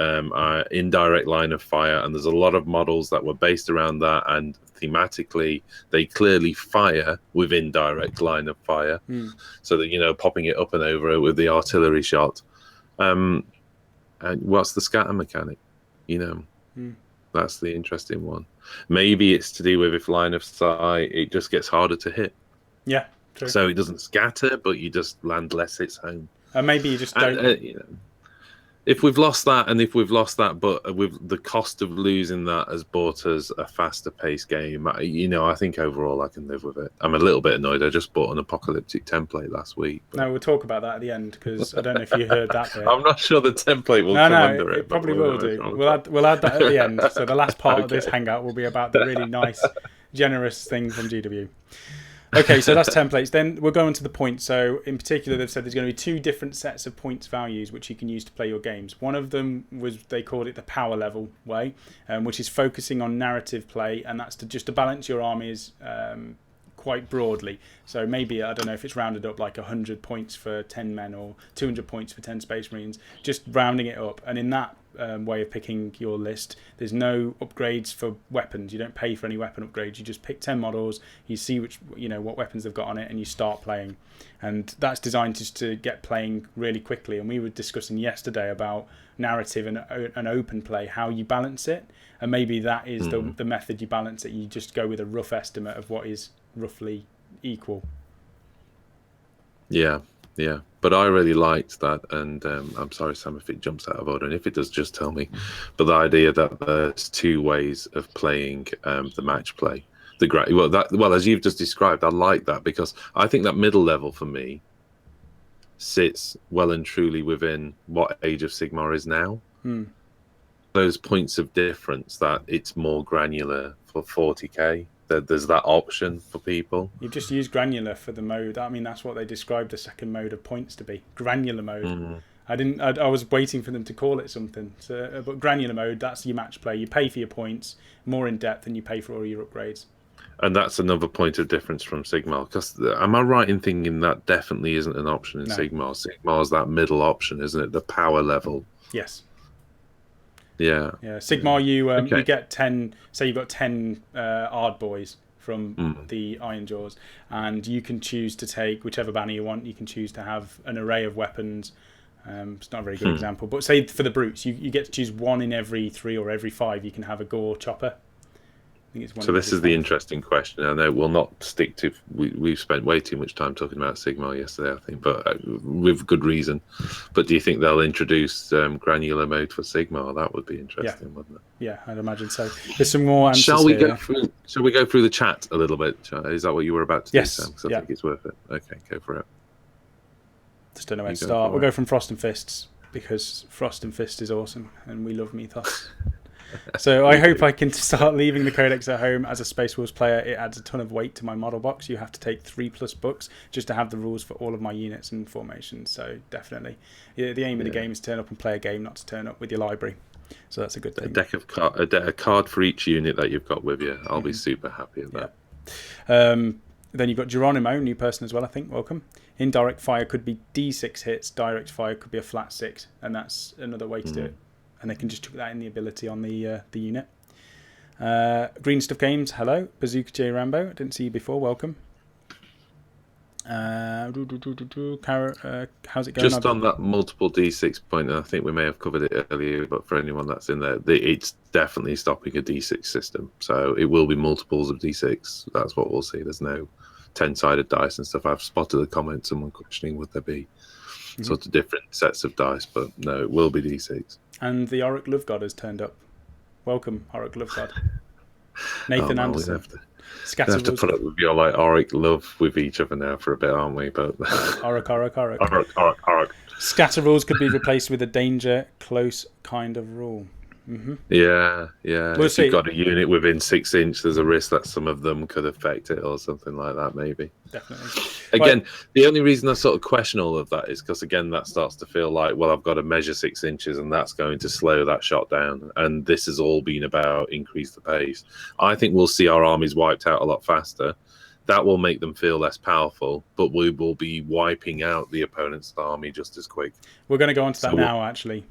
indirect line of fire, and there's a lot of models that were based around that, and thematically they clearly fire with indirect line of fire, so that popping it up and over it with the artillery shot. And what's the scatter mechanic? That's the interesting one. Maybe it's to do with if line of sight, it just gets harder to hit. Yeah, true. So it doesn't scatter, but you just land less hits home. Maybe you just don't. If we've lost that, but with the cost of losing that has bought us a faster paced game, I think overall I can live with it. I'm a little bit annoyed. I just bought an apocalyptic template last week. But... No, we'll talk about that at the end because I don't know if you heard that bit. I'm not sure the template will come under it. It probably will do. We'll add that at the end. So the last part of this hangout will be about the really nice, generous thing from GW. Okay, so that's templates. Then we'll go on to the points. So in particular, they've said there's going to be 2 different sets of points values which you can use to play your games. One of them they called it the power level way, which is focusing on narrative play, and that's to balance your armies quite broadly. So maybe, I don't know if it's rounded up like 100 points for 10 men or 200 points for 10 Space Marines, just rounding it up. And in that way of picking your list, there's no upgrades for weapons. You don't pay for any weapon upgrades. You just pick 10 models, you see what weapons they've got on it, and you start playing. And that's designed just to get playing really quickly. And we were discussing yesterday about narrative and open play, how you balance it. And maybe that is the method you balance it. You just go with a rough estimate of what is roughly equal. Yeah. But I really liked that, and I'm sorry, Sam, if it jumps out of order, and if it does, just tell me. But the idea that there's 2 ways of playing the match play. As you've just described, I like that because I think that middle level for me sits well and truly within what Age of Sigmar is now. Those points of difference, that it's more granular for 40k. There's that option for people. You've just used granular for the mode. I mean, that's what they described the second mode of points to be. Granular mode. I was waiting for them to call it something. So, but granular mode, that's your match play. You pay for your points more in depth than you pay for all your upgrades. And that's another point of difference from Sigmar. Because am I right in thinking that definitely isn't an option in Sigmar? Sigmar's that middle option, isn't it? The power level. Yes. Yeah. Sigmar, you get 10. Say you've got 10 Ard boys from the Iron Jaws, and you can choose to take whichever banner you want. You can choose to have an array of weapons. It's not a very good example, but say for the brutes, you get to choose 1 in every 3 or every 5. You can have a Gore chopper. So this is the interesting question. I know we'll not stick to. We've spent way too much time talking about Sigmar yesterday, I think, but with good reason. But do you think they'll introduce granular mode for Sigmar? That would be interesting, wouldn't it? Yeah, I'd imagine so. There's some more answers. Shall we go through the chat a little bit? Is that what you were about to do, Sam? Because I think it's worth it. Okay, go for it. Just don't know where to start. We'll go from Frost and Fists because Frost and Fist is awesome, and we love Mythos. So I hope I can start leaving the Codex at home. As a Space Wolves player, it adds a ton of weight to my model box. You have to take 3+ books just to have the rules for all of my units and formations. So definitely, the aim of the game is to turn up and play a game, not to turn up with your library. So that's a good thing. A card for each unit that you've got with you. I'll be super happy with that. Then you've got Geronimo, new person as well, I think. Welcome. Indirect fire could be D6 hits. Direct fire could be a flat 6, and that's another way to do it. And they can just chuck that in the ability on the unit. Green Stuff Games, hello. Bazooka J Rambo, I didn't see you before, welcome. How's it going? Just on that multiple D6 point, and I think we may have covered it earlier, but for anyone that's in there, it's definitely stopping a D6 system. So it will be multiples of D6. That's what we'll see. There's no 10-sided dice and stuff. I've spotted a comment, someone questioning would there be. sort of different sets of dice. But no, it will be D6. And the Auric Love God has turned up. Welcome, Auric Love God. Nathan Anderson. We have to put up with your like Auric love with each other now for a bit, aren't we? But Auric. Auric. Scatter rules could be replaced with a danger close kind of rule. Yeah. We'll if see. you've got a unit within 6 inch, there's a risk that some of them could affect it or something like that, maybe. Definitely. Again, the only reason I sort of question all of that is because, again, that starts to feel like, well, I've got to measure 6 inches and that's going to slow that shot down. And this has all been about increase the pace. I think we'll see our armies wiped out a lot faster. That will make them feel less powerful, but we will be wiping out the opponent's army just as quick. We're going to go on to that now, actually.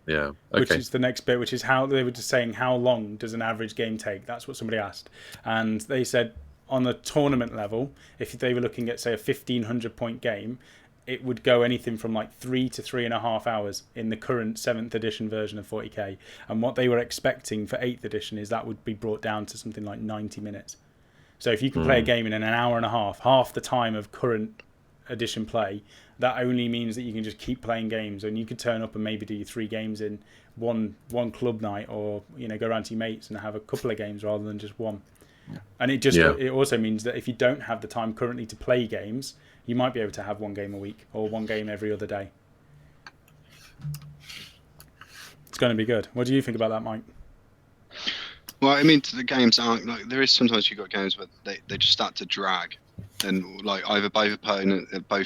Yeah. Okay. Which is the next bit, which is how they were just saying, how long does an average game take? That's what somebody asked. And they said on the tournament level, if they were looking at, say, a 1,500 point game, it would go anything from like 3 to 3.5 hours in the current 7th edition version of 40k. And what they were expecting for 8th edition is that would be brought down to something like 90 minutes. So if you can play a game in an hour and a half the time of current edition play, that only means that you can just keep playing games, and you could turn up and maybe do 3 games in one club night, or go around to your mates and have a couple of games rather than just one. And it also means that if you don't have the time currently to play games, you might be able to have 1 game a week or 1 game every other day. It's going to be good. What do you think about that, Mike? Well, I mean, the games aren't like, there is sometimes you've got games where they just start to drag, and like either both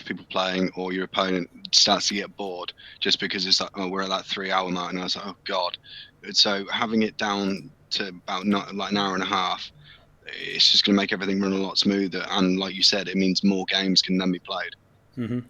people playing, or your opponent starts to get bored just because it's like, oh, we're at that 3 hour mark, and I was like, oh god. So having it down to about not like an hour and a half, it's just going to make everything run a lot smoother, and like you said, it means more games can then be played.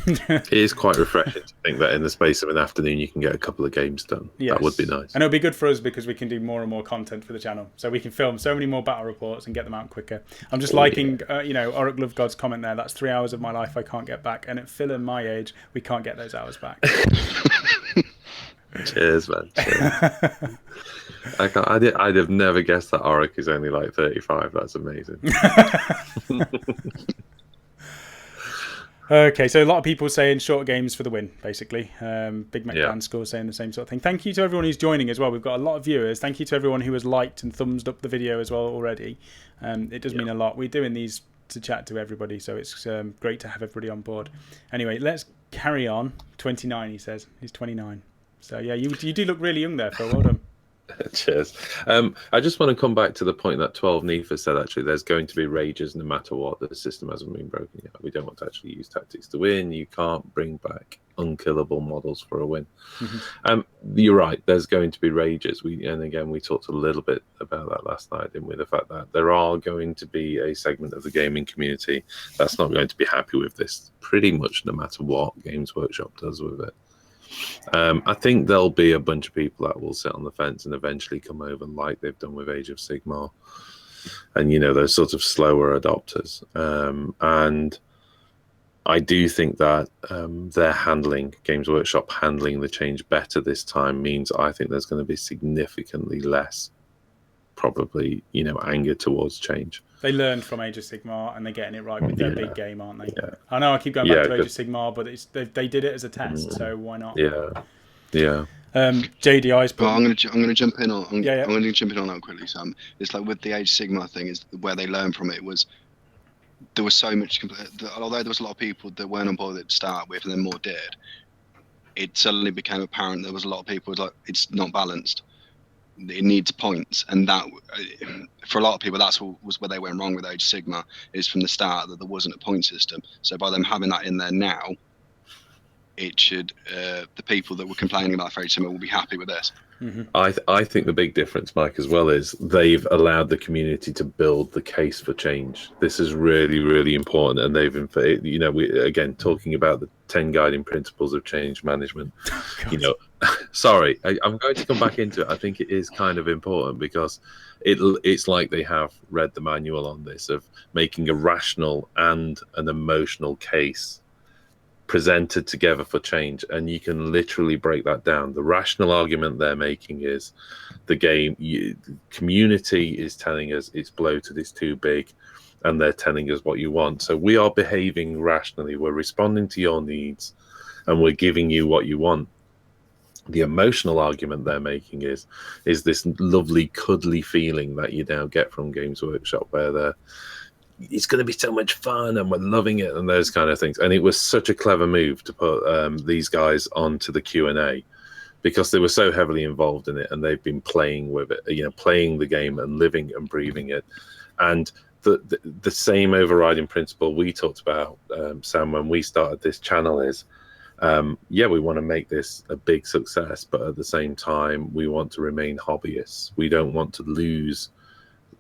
It is quite refreshing to think that in the space of an afternoon you can get a couple of games done. Yes. That would be nice. And it'll be good for us because we can do more and more content for the channel. So we can film so many more battle reports and get them out quicker. I'm just liking, Auric Love God's comment there. That's 3 hours of my life I can't get back. And at Phil and my age, we can't get those hours back. Cheers, man. Cheers. I'd have never guessed that Auric is only like 35. That's amazing. Okay, so a lot of people saying short games for the win, basically. Big Mac Dan Score saying the same sort of thing. Thank you to everyone who's joining as well. We've got a lot of viewers. Thank you to everyone who has liked and thumbs up the video as well already. It does mean a lot. We're doing these to chat to everybody, so it's great to have everybody on board. Anyway, let's carry on. 29, he says. He's 29. So, yeah, you do look really young there, Phil. Well done. Cheers. I just want to come back to the point that 12 Nefa said, actually, there's going to be rages no matter what. The system hasn't been broken yet. We don't want to actually use tactics to win. You can't bring back unkillable models for a win. You're right. There's going to be rages. And again, we talked a little bit about that last night, didn't we? The fact that there are going to be a segment of the gaming community that's not going to be happy with this pretty much no matter what Games Workshop does with it. I think there'll be a bunch of people that will sit on the fence and eventually come over like they've done with Age of Sigmar, and those sort of slower adopters. And I do think that Games Workshop handling the change better this time means I think there's going to be significantly less, probably, anger towards change. They learned from Age of Sigmar and they're getting it right with their big game, aren't they? Yeah. I know I keep going back to Age of Sigmar, but they did it as a test, so why not? Yeah. JDI's. Well, I'm going to jump in on. I'm going to jump in on that quickly, Sam. It's like with the Age of Sigmar thing, is where they learned from it was there was so much. Although there was a lot of people that weren't on board at the start with, and then more did. It suddenly became apparent there was a lot of people who was like, it's not balanced. It needs points, and that for a lot of people was where they went wrong with Age of Sigmar, is from the start that there wasn't a point system. So by them having that in there now, it should the people that were complaining about Age of Sigmar will be happy with this. I think the big difference, Mike, as well, is they've allowed the community to build the case for change. This is really, really important, and they've, we again talking about the 10 guiding principles of change management. Sorry, I'm going to come back into it. I think it is kind of important because it's like they have read the manual on this of making a rational and an emotional case presented together for change, and you can literally break that down. The rational argument they're making is the community is telling us it's bloated, it's too big, and they're telling us what you want. So we are behaving rationally. We're responding to your needs, and we're giving you what you want. The emotional argument they're making is this lovely, cuddly feeling that you now get from Games Workshop, where it's going to be so much fun and we're loving it and those kind of things. And it was such a clever move to put these guys onto the Q&A, because they were so heavily involved in it, and they've been playing with it, playing the game and living and breathing it. And the same overriding principle we talked about, Sam, when we started this channel is, we want to make this a big success, but at the same time, we want to remain hobbyists. We don't want to lose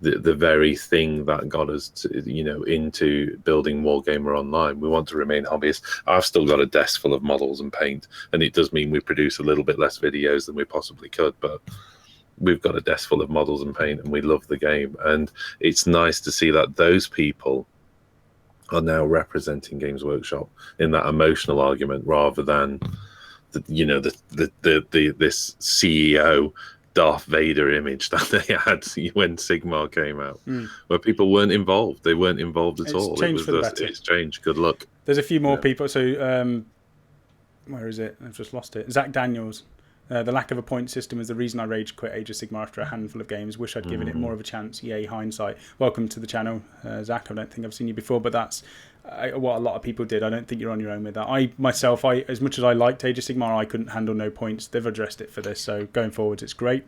the very thing that got us into building Wargamer Online. We want to remain hobbyists. I've still got a desk full of models and paint, and it does mean we produce a little bit less videos than we possibly could, but we've got a desk full of models and paint, and we love the game. And it's nice to see that those people are now representing Games Workshop in that emotional argument, rather than this CEO Darth Vader image that they had when Sigmar came out, where people weren't involved. They weren't involved at all. It's changed. Good luck. There's a few more people. So where is it? I've just lost it. Zach Daniels. The lack of a point system is the reason I rage quit Age of Sigmar after a handful of games. Wish I'd given it more of a chance. Yay, hindsight. Welcome to the channel, Zach. I don't think I've seen you before, but that's what a lot of people did. I don't think you're on your own with that. I myself, as much as I liked Age of Sigmar, I couldn't handle no points. They've addressed it for this, so going forwards, it's great.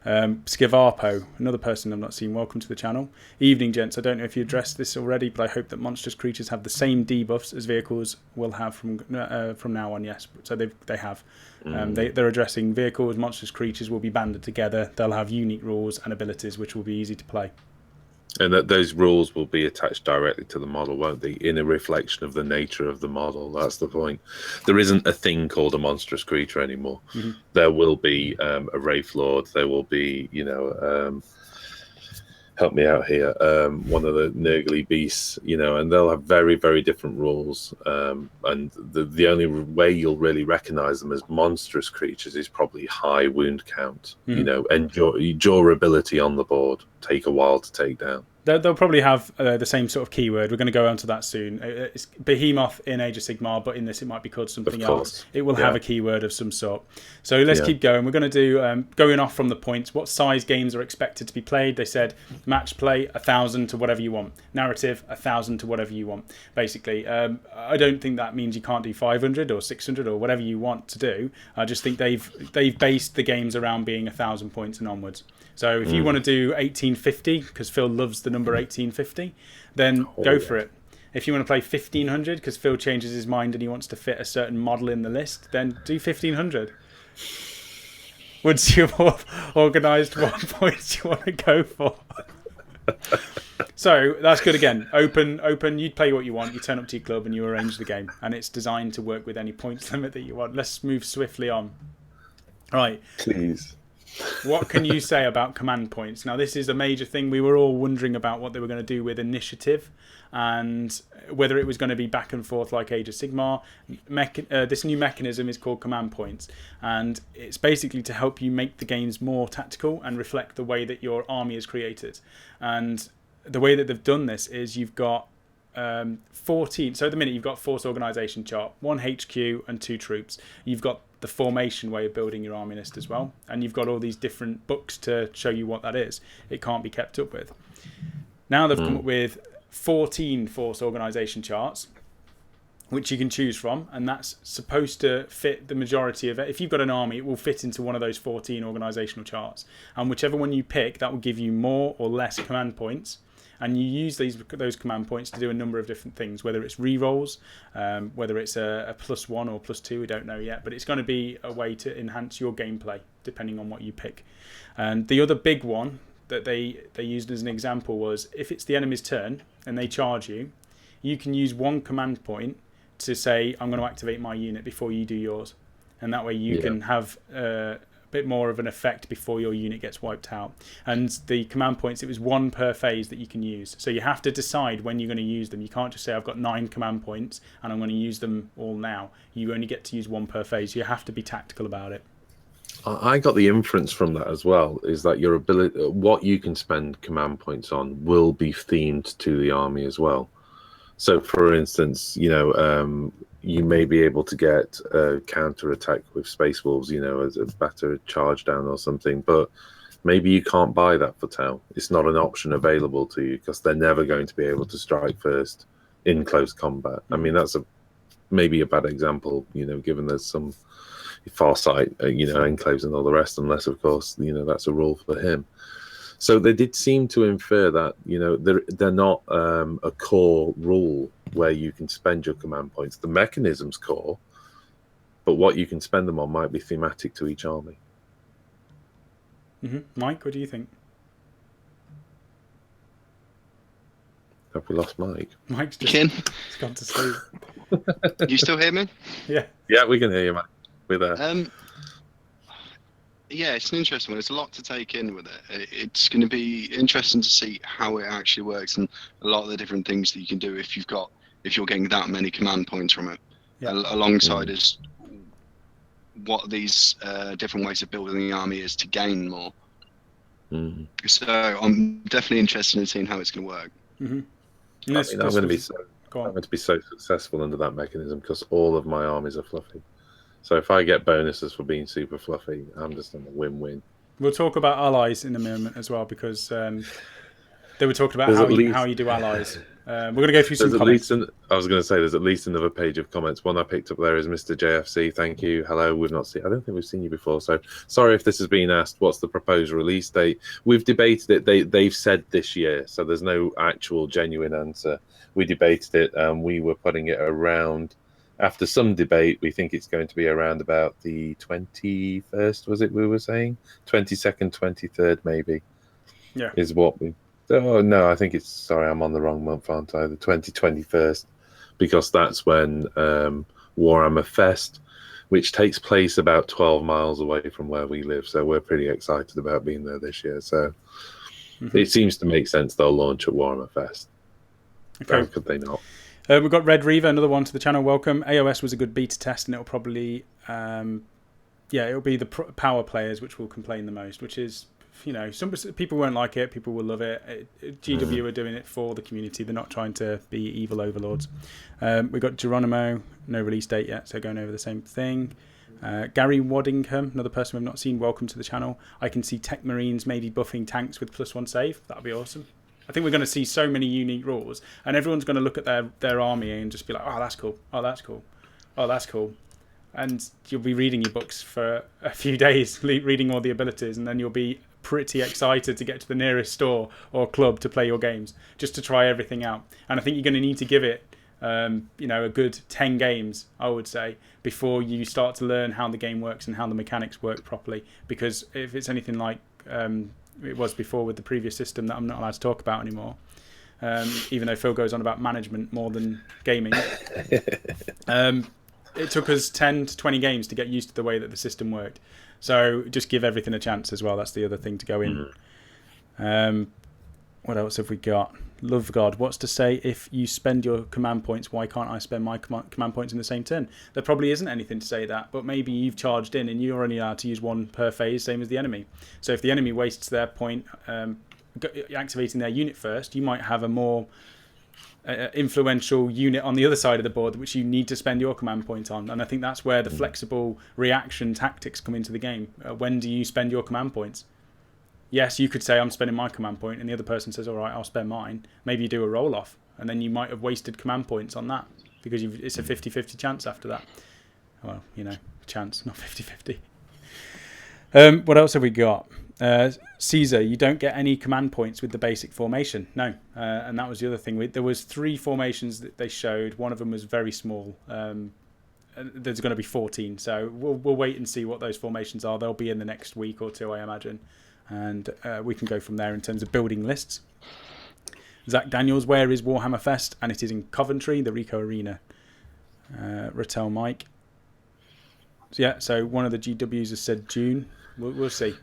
Skivarpo, another person I've not seen. Welcome to the channel. Evening, gents. I don't know if you addressed this already, but I hope that monstrous creatures have the same debuffs as vehicles will have from now on. Yes, so they have. They're addressing vehicles. Monstrous creatures will be banded together. They'll have unique rules and abilities, which will be easy to play. And that those rules will be attached directly to the model, won't they? In a reflection of the nature of the model. That's the point. There isn't a thing called a monstrous creature anymore. There will be a Wraith Lord. There will be, help me out here, one of the Nurgly beasts, and they'll have very, very different rules. And the only way you'll really recognize them as monstrous creatures is probably high wound count, and durability on the board. Take a while to take down. They'll probably have the same sort of keyword. We're going to go on to that soon. It's Behemoth in Age of Sigmar, but in this it might be called something else. It will have a keyword of some sort. So let's keep going. We're going to do, going off from the points, what size games are expected to be played. They said match play, 1,000 to whatever you want. Narrative, 1,000 to whatever you want, basically. I don't think that means you can't do 500 or 600 or whatever you want to do. I just think they've based the games around being 1,000 points and onwards. So if you want to do 1850, because Phil loves the number 1850, then go for it. If you want to play 1500, because Phil changes his mind and he wants to fit a certain model in the list, then do 1500. What's your more organised 1 point you want to go for? So that's good again. Open. You play what you want. You turn up to your club and you arrange the game. And it's designed to work with any points limit that you want. Let's move swiftly on. Right. Please. What can you say about command points? Now, this is a major thing. We were all wondering about what they were going to do with initiative and whether it was going to be back and forth like Age of Sigmar. This new mechanism is called command points, and it's basically to help you make the games more tactical and reflect the way that your army is created. And the way that they've done this is you've got 14. So at the minute, you've got force organisation chart, 1 HQ and 2 troops. You've got the formation way of building your army list as well, and you've got all these different books to show you what that is. It can't be kept up with. Now they've come up with 14 force organisation charts, which you can choose from, and that's supposed to fit the majority of it. If you've got an army, it will fit into one of those 14 organisational charts, and whichever one you pick, that will give you more or less command points. And you use those command points to do a number of different things, whether it's re-rolls, whether it's a +1 or +2, we don't know yet. But it's going to be a way to enhance your gameplay, depending on what you pick. And the other big one that they used as an example was, if it's the enemy's turn and they charge you, you can use 1 command point to say, I'm going to activate my unit before you do yours. And that way you can have bit more of an effect before your unit gets wiped out. And the command points, it was 1 per phase that you can use. So you have to decide when you're going to use them. You can't just say, I've got 9 command points and I'm going to use them all now. You only get to use 1 per phase. You have to be tactical about it. I got the inference from that as well, is that your ability, what you can spend command points on, will be themed to the army as well. So, for instance, you may be able to get a counter attack with Space Wolves, as a better charge down or something, but maybe you can't buy that for Tau. It's not an option available to you because they're never going to be able to strike first in close combat. I mean, that's maybe a bad example, given there's some Farsight, enclaves and all the rest, unless, of course, that's a rule for him. So they did seem to infer that, they're not a core rule where you can spend your command points. The mechanism's core, but what you can spend them on might be thematic to each army. Mm-hmm. Mike, what do you think? Have we lost Mike? Mike's just he's gone to sleep. You still hear me? Yeah. Yeah, we can hear you, Mike. We're there. Yeah, it's an interesting one. There's a lot to take in with it. It's going to be interesting to see how it actually works and a lot of the different things that you can do if you're getting that many command points from it. Yeah. Alongside is what these different ways of building the army is to gain more. Mm. So I'm definitely interested in seeing how it's going to work. Mm-hmm. I'm going to be so successful under that mechanism because all of my armies are fluffy. So if I get bonuses for being super fluffy, I'm just on a win-win. We'll talk about allies in a moment as well, because they were talking about how you do allies. We're going to go through some comments. I was going to say there's at least another page of comments. One I picked up there is Mr. JFC. Thank you. Hello. I don't think we've seen you before. So sorry if this has been asked. What's the proposed release date? We've debated it. They've said this year, so there's no actual genuine answer. We debated it, and we were putting it around. After some debate, we think it's going to be around about the 21st, was it we were saying? 22nd, 23rd, maybe. Yeah. Is what we... Oh, no, I think it's... Sorry, I'm on the wrong month, aren't I? The 21st, because that's when Warhammer Fest, which takes place about 12 miles away from where we live. So we're pretty excited about being there this year. So it seems to make sense they'll launch at Warhammer Fest. Okay. How could they not? We've got Red Reaver, another one to the channel. Welcome. AOS was a good beta test, and it'll probably, it'll be the power players which will complain the most, which is, some people won't like it, people will love it. GW are doing it for the community. They're not trying to be evil overlords. We've got Geronimo, no release date yet, so going over the same thing. Gary Waddingham, another person we've not seen, welcome to the channel. I can see Tech Marines maybe buffing tanks with +1 save. That'd be awesome. I think we're going to see so many unique rules, and everyone's going to look at their army and just be like, oh, that's cool. Oh, that's cool. Oh, that's cool. And you'll be reading your books for a few days, reading all the abilities, and then you'll be pretty excited to get to the nearest store or club to play your games, just to try everything out. And I think you're going to need to give it, a good 10 games, I would say, before you start to learn how the game works and how the mechanics work properly. Because if it's anything like... it was before with the previous system that I'm not allowed to talk about anymore, even though Phil goes on about management more than gaming. It took us 10 to 20 games to get used to the way that the system worked. So just give everything a chance as well. That's the other thing to go in. What else have we got? Love God, what's to say if you spend your command points, why can't I spend my command points in the same turn? There probably isn't anything to say that, but maybe you've charged in and you're only allowed to use 1 per phase, same as the enemy. So if the enemy wastes their point activating their unit first, you might have a more influential unit on the other side of the board, which you need to spend your command point on. And I think that's where the flexible reaction tactics come into the game. When do you spend your command points? Yes, you could say I'm spending my command point, and the other person says, all right, I'll spend mine. Maybe you do a roll-off, and then you might have wasted command points on that, because it's a 50-50 chance after that. Well, chance, not 50-50. What else have we got? Caesar, you don't get any command points with the basic formation. No, and that was the other thing. There was 3 formations that they showed. One of them was very small. There's going to be 14, so we'll wait and see what those formations are. They'll be in the next week or 2, I imagine. And we can go from there in terms of building lists. Zach Daniels, where is Warhammer Fest? And it is in Coventry, the Rico Arena. Rattel Mike. So one of the GWs has said June. We'll see.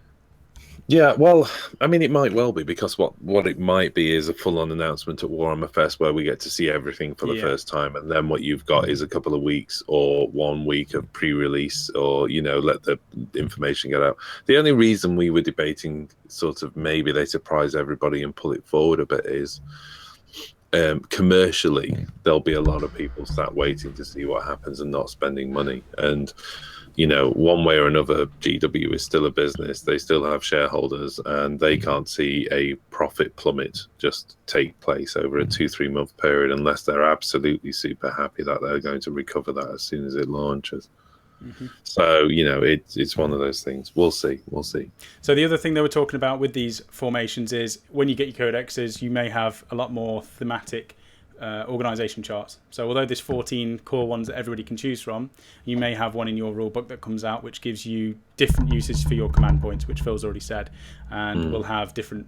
Yeah, well, I mean, it might well be, because what it might be is a full-on announcement at Warhammer Fest where we get to see everything for the first time, and then what you've got is a couple of weeks or 1 week of pre-release, or let the information get out. The only reason we were debating sort of maybe they surprise everybody and pull it forward a bit is commercially there'll be a lot of people sat waiting to see what happens and not spending money. And one way or another, GW is still a business. They still have shareholders, and they can't see a profit plummet just take place over a 2-3 month period unless they're absolutely super happy that they're going to recover that as soon as it launches. So, it's one of those things. We'll see. So the other thing they were talking about with these formations is when you get your codexes, you may have a lot more thematic organization charts. So although there's 14 core ones that everybody can choose from, you may have one in your rulebook that comes out which gives you different uses for your command points, which Phil's already said, and will have different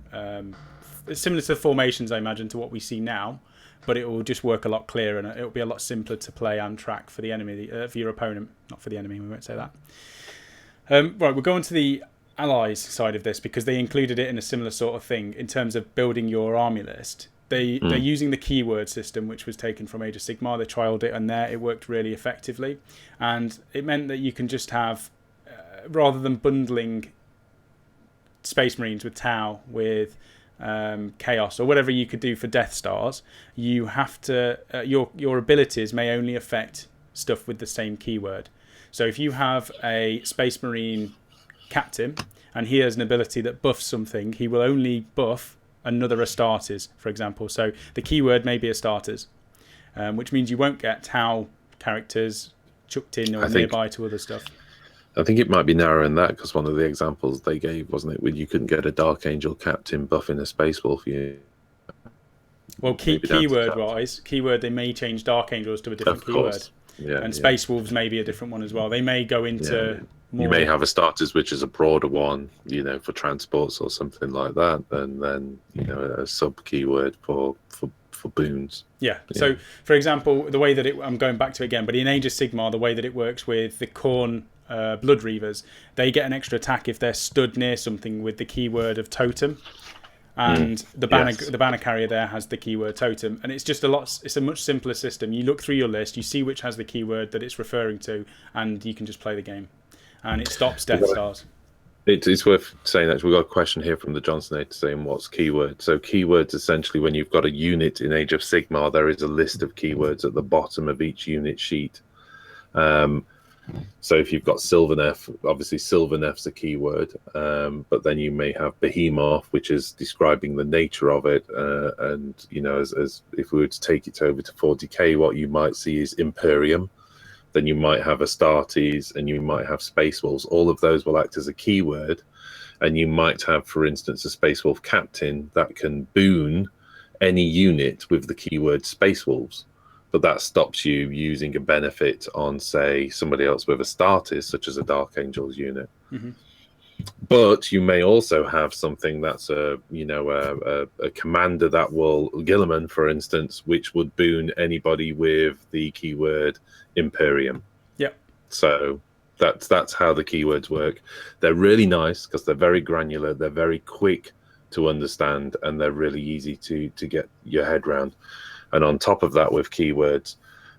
similar to the formations, I imagine, to what we see now, but it will just work a lot clearer, and it will be a lot simpler to play and track for the enemy, for your opponent, not for the enemy. We won't say that. Right, we'll go on to the allies side of this, because they included it in a similar sort of thing in terms of building your army list. They're using the keyword system, which was taken from Age of Sigmar. They trialled it, and it worked really effectively. And it meant that you can just have, rather than bundling Space Marines with Tau, with Chaos, or whatever you could do for Death Stars, you have to, your abilities may only affect stuff with the same keyword. So if you have a Space Marine captain, and he has an ability that buffs something, he will only buff another Astartes, for example. So the keyword may be Astartes, which means you won't get Tau characters chucked in or nearby to other stuff. I think it might be narrower than that, because one of the examples they gave, wasn't it, when you couldn't get a Dark Angel captain buffing a Space Wolf unit. Well, keyword-wise, they may change Dark Angels to a different keyword. Yeah, and Space Wolves may be a different one as well. They may go into more... You may have a Starters, which is a broader one, for transports or something like that, and then, a sub-keyword for boons. Yeah. So, for example, the way that I'm going back to it again, but in Age of Sigmar, the way that it works with the Khorne Blood Reavers, they get an extra attack if they're stood near something with the keyword of Totem. And the banner carrier there has the keyword Totem, and it's just it's a much simpler system. You look through your list, you see which has the keyword that it's referring to, and you can just play the game, and it stops Death Stars. It's worth saying that we've got a question here from the Johnsonator saying what's keyword. So keywords, essentially, when you've got a unit in Age of Sigmar, there is a list of keywords at the bottom of each unit sheet. So if you've got Sylvaneth, obviously Sylvaneth's a keyword, but then you may have Behemoth, which is describing the nature of it, and as if we were to take it over to 40k, what you might see is Imperium. Then you might have Astartes, and you might have Space Wolves. All of those will act as a keyword, and you might have, for instance, a Space Wolf captain that can boon any unit with the keyword Space Wolves. But that stops you using a benefit on, say, somebody else with Astartes, such as a Dark Angels unit. But you may also have something that's a commander that will, Guilliman, for instance, which would boon anybody with the keyword Imperium. Yep. So that's how the keywords work. They're really nice because they're very granular, they're very quick to understand, and they're really easy to get your head around. And on top of that, with keywords,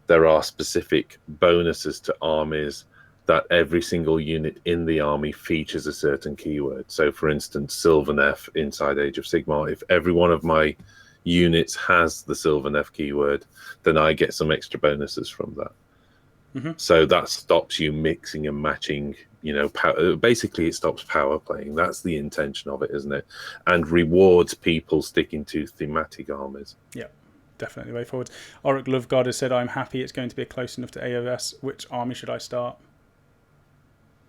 there are specific bonuses to armies that every single unit in the army features a certain keyword. So, for instance, Sylvaneth inside Age of Sigmar, if every one of my units has the Sylvaneth keyword, then I get some extra bonuses from that. So that stops you mixing and matching, basically it stops power playing. That's the intention of it, isn't it? And rewards people sticking to thematic armies. Yeah. Definitely the way forward. Auric Lovegod has said, I'm happy it's going to be close enough to AOS. Which army should I start?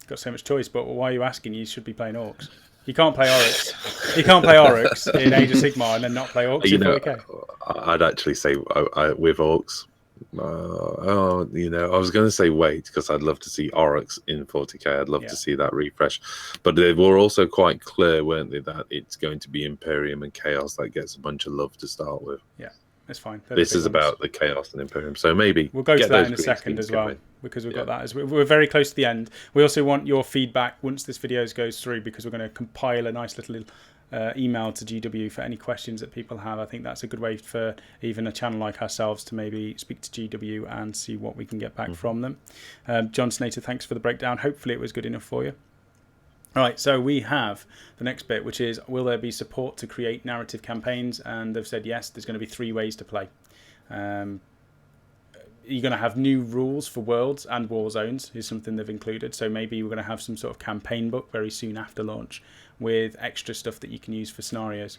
Got so much choice, but why are you asking? You should be playing Orcs. You can't play Oryx. You can't play Oryx in Age of Sigmar and then not play Orcs in 40k. I'd actually say with Orcs, I was going to say wait, because I'd love to see Oryx in 40k. I'd love to see that refresh. But they were also quite clear, weren't they, that it's going to be Imperium and Chaos that gets a bunch of love to start with. Yeah. It's fine. This is about the Chaos and Imperium, so maybe we'll go to that in a second as well. because we've got that as we're very close to the end. We also want your feedback once this video goes through, because we're going to compile a nice little email to GW for any questions that people have. I think that's a good way for even a channel like ourselves to maybe speak to GW and see what we can get back from them. John Snater, thanks for the breakdown. Hopefully it was good enough for you. All right, so we have the next bit, which is, will there be support to create narrative campaigns? And they've said yes, there's going to be 3 ways to play. You're going to have new rules for worlds and war zones is something they've included. So maybe we're going to have some sort of campaign book very soon after launch with extra stuff that you can use for scenarios.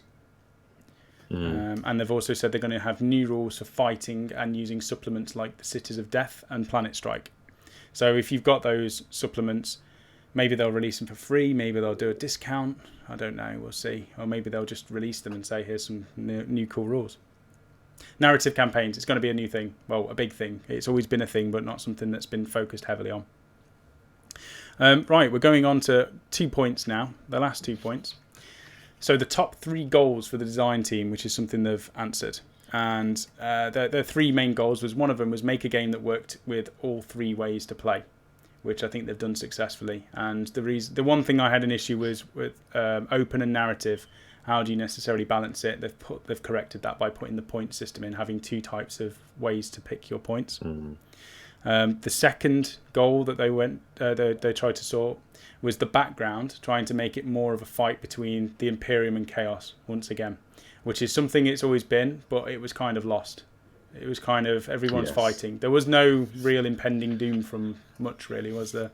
And they've also said they're going to have new rules for fighting and using supplements like the Cities of Death and Planet Strike. So if you've got those supplements, maybe they'll release them for free. Maybe they'll do a discount. I don't know. We'll see. Or maybe they'll just release them and say, here's some new cool rules. Narrative campaigns, it's going to be a new thing. Well, a big thing. It's always been a thing, but not something that's been focused heavily on. Right, we're going on to 2 points now, the last 2 points. So the top 3 goals for the design team, which is something they've answered. And their 3 main goals was, one of them was make a game that worked with all 3 ways to play, which I think they've done successfully. And the one thing I had an issue was with open and narrative. How do you necessarily balance it? They've corrected that by putting the point system in, having 2 types of ways to pick your points. The second goal that they tried to sort was the background, trying to make it more of a fight between the Imperium and Chaos once again, which is something it's always been, but it was kind of lost. It was kind of everyone's fighting. There was no real impending doom from much, really, was there?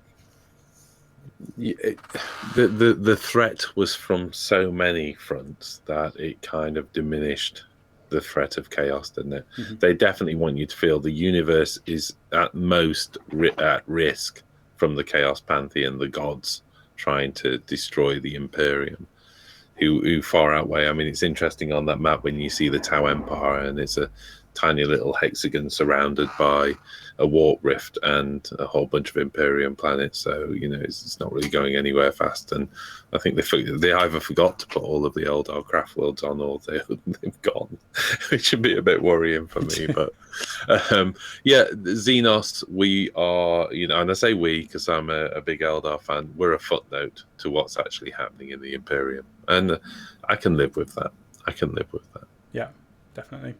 The threat was from so many fronts that it kind of diminished the threat of chaos, didn't it? They definitely want you to feel the universe is at most at risk from the Chaos Pantheon, the gods trying to destroy the Imperium, who far outweigh. I mean, it's interesting on that map when you see the Tau Empire, and it's a tiny little hexagon surrounded by a warp rift and a whole bunch of Imperium planets. So, you know, it's not really going anywhere fast. And I think they either forgot to put all of the old craft worlds on, or they've gone, which should be a bit worrying for me. But yeah, Xenos, we are, you know, and I say we because I'm a big Eldar fan, we're a footnote to what's actually happening in the Imperium. And I can live with that. Yeah, definitely.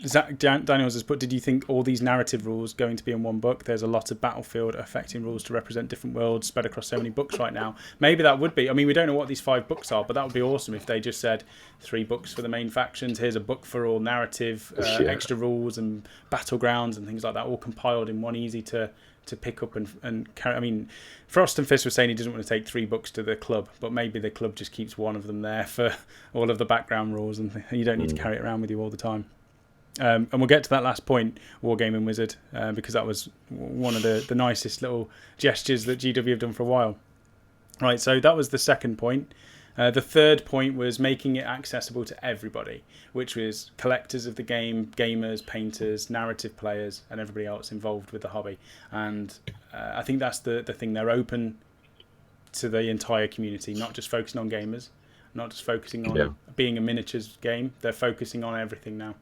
Zach Daniels has put, did you think all these narrative rules going to be in one book? There's a lot of battlefield affecting rules to represent different worlds spread across so many books right now. Maybe that would be. I mean, we don't know what these 5 books are, but that would be awesome if they just said 3 books for the main factions. Here's a book for all narrative, extra rules and battlegrounds and things like that, all compiled in one, easy to pick up and carry. I mean, Frost and Fist was saying he doesn't want to take 3 books to the club, but maybe the club just keeps one of them there for all of the background rules, and you don't need to carry it around with you all the time. And we'll get to that last point, Wargaming Wizard, because that was one of the nicest little gestures that GW have done for a while. Right, so that was the second point. The third point was making it accessible to everybody, which was collectors of the game, gamers, painters, narrative players, and everybody else involved with the hobby. And I think that's the thing. They're open to the entire community, not just focusing on gamers, not just focusing on being a miniatures game. They're focusing on everything now.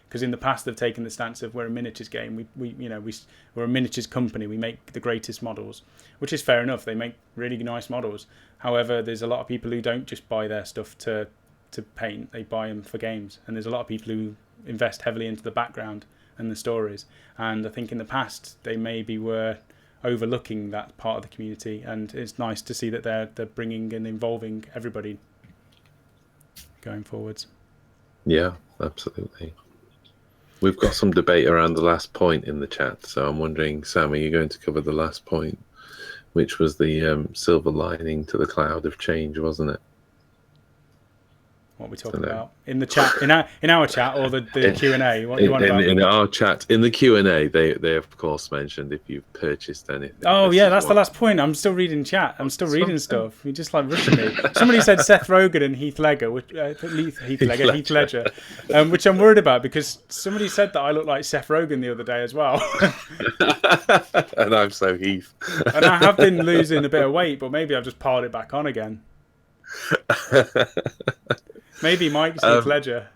Because in the past they've taken the stance of we're a miniatures game, we're a miniatures company, we make the greatest models, which is fair enough. They make really nice models. However, there's a lot of people who don't just buy their stuff to paint; they buy them for games. And there's a lot of people who invest heavily into the background and the stories. And I think in the past they maybe were overlooking that part of the community. And it's nice to see that they're bringing and involving everybody going forwards. Yeah, absolutely. We've got some debate around the last point in the chat, so I'm wondering, Sam, are you going to cover the last point, which was the silver lining to the cloud of change, wasn't it? What we talking about in the chat, in our chat, or the Q&A? What do you want about? In our chat, in the Q&A, they of course mentioned if you've purchased anything. Oh yeah, that's the last point. I'm still reading chat. I'm still reading stuff. You just like rushing me. Somebody said Seth Rogen and Heath Ledger, Heath Ledger, which I'm worried about because somebody said that I look like Seth Rogen the other day as well. And I'm so Heath. And I have been losing a bit of weight, but maybe I've just piled it back on again. Maybe Mike's Heath Ledger.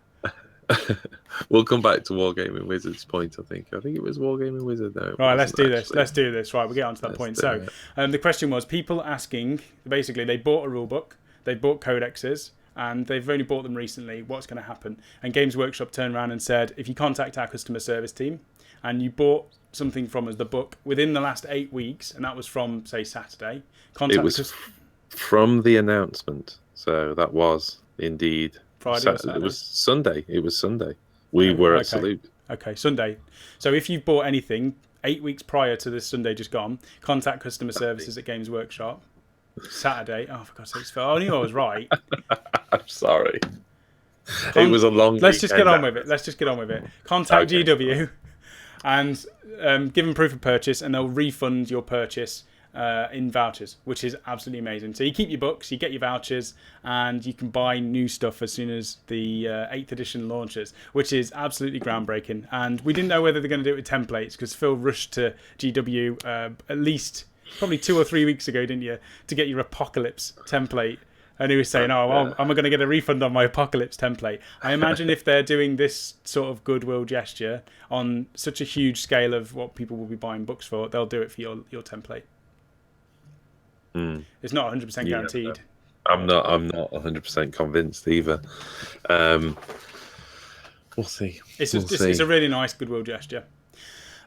We'll come back to Wargaming Wizard's point. I think it was Wargaming Wizard. No, right, let's do this. Let's do this. Right, we'll get on to that point. So, the question was people asking. Basically, they bought a rulebook, they bought codexes, and they've only bought them recently. What's going to happen? And Games Workshop turned around and said, if you contact our customer service team and you bought something from us, the book, within the last 8 weeks, and that was from, say, Saturday, contact it was from the announcement. So that was indeed Friday. It was Sunday. It was Sunday. We were at Salute. Okay, Sunday. So if you've bought anything 8 weeks prior to this Sunday just gone, contact customer services at Games Workshop. Saturday. Oh, for God's sake, Phil. I knew I was right. I'm sorry. It was a long Let's just get on with it. Let's just get on with it. Contact GW and give them proof of purchase, and they'll refund your purchase in vouchers, which is absolutely amazing. So you keep your books, you get your vouchers, and you can buy new stuff as soon as the 8th edition launches, which is absolutely groundbreaking. And we didn't know whether they're going to do it with templates, because Phil rushed to GW at least probably 2 or 3 weeks ago, didn't you, to get your Apocalypse template. And he was saying, oh, well, am I going to get a refund on my Apocalypse template? I imagine if they're doing this sort of goodwill gesture on such a huge scale of what people will be buying books for, they'll do it for your template. It's not 100% guaranteed. Yeah, I'm not 100% convinced either. We'll see. It's a really nice goodwill gesture.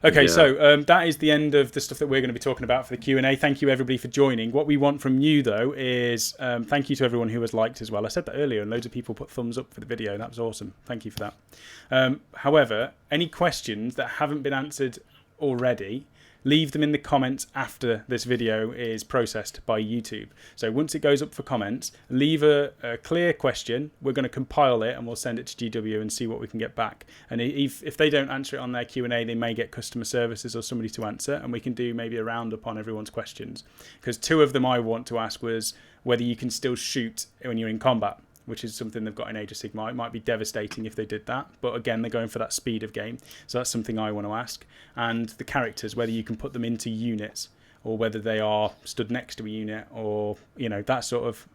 Okay, so that is the end of the stuff that we're going to be talking about for the Q&A. Thank you, everybody, for joining. What we want from you, though, is thank you to everyone who has liked as well. I said that earlier, and loads of people put thumbs up for the video. That was awesome. Thank you for that. However, any questions that haven't been answered already, leave them in the comments after this video is processed by YouTube. So once it goes up for comments, leave a clear question. We're going to compile it and we'll send it to GW and see what we can get back. And if they don't answer it on their Q&A, they may get customer services or somebody to answer, and we can do maybe a roundup on everyone's questions. Because 2 of them I want to ask was whether you can still shoot when you're in combat, which is something they've got in Age of Sigmar. It might be devastating if they did that, but again, they're going for that speed of game, so that's something I want to ask. And the characters, whether you can put them into units, or whether they are stood next to a unit, or that sort of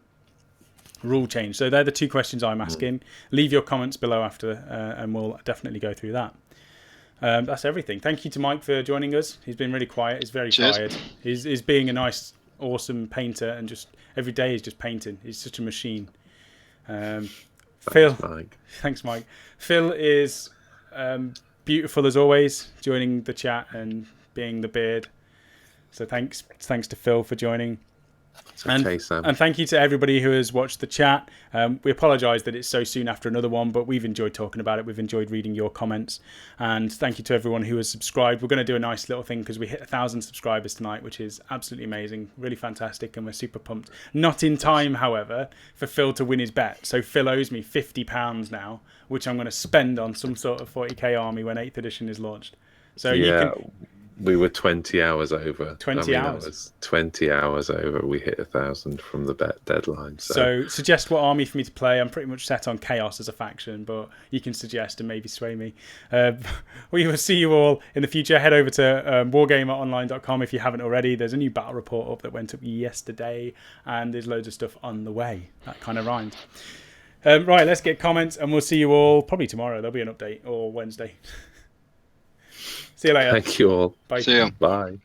rule change. So they're the 2 questions I'm asking. Leave your comments below after, and we'll definitely go through that. That's everything. Thank you to Mike for joining us. He's been really quiet. He's very tired. He's being a nice, awesome painter, and just every day he's just painting. He's such a machine. Phil, thanks, Mike. Phil is beautiful as always, joining the chat and being the beard. So thanks to Phil for joining. Okay, Sam. And thank you to everybody who has watched the chat. We apologise that it's so soon after another one, but we've enjoyed talking about it. We've enjoyed reading your comments. And thank you to everyone who has subscribed. We're going to do a nice little thing because we hit 1,000 subscribers tonight, which is absolutely amazing. Really fantastic, and we're super pumped. Not in time, however, for Phil to win his bet. So Phil owes me £50 now, which I'm going to spend on some sort of 40k army when 8th edition is launched. So you can... We were 20 hours over. 20 hours. It was 20 hours over. We hit 1,000 from the bet deadline. So suggest what army for me to play. I'm pretty much set on Chaos as a faction, but you can suggest and maybe sway me. We will see you all in the future. Head over to wargameronline.com if you haven't already. There's a new battle report up that went up yesterday, and there's loads of stuff on the way. That kind of rhymed. Right, let's get comments, and we'll see you all probably tomorrow. There'll be an update, or Wednesday. See you later. Thank you all. Bye. See you. Bye.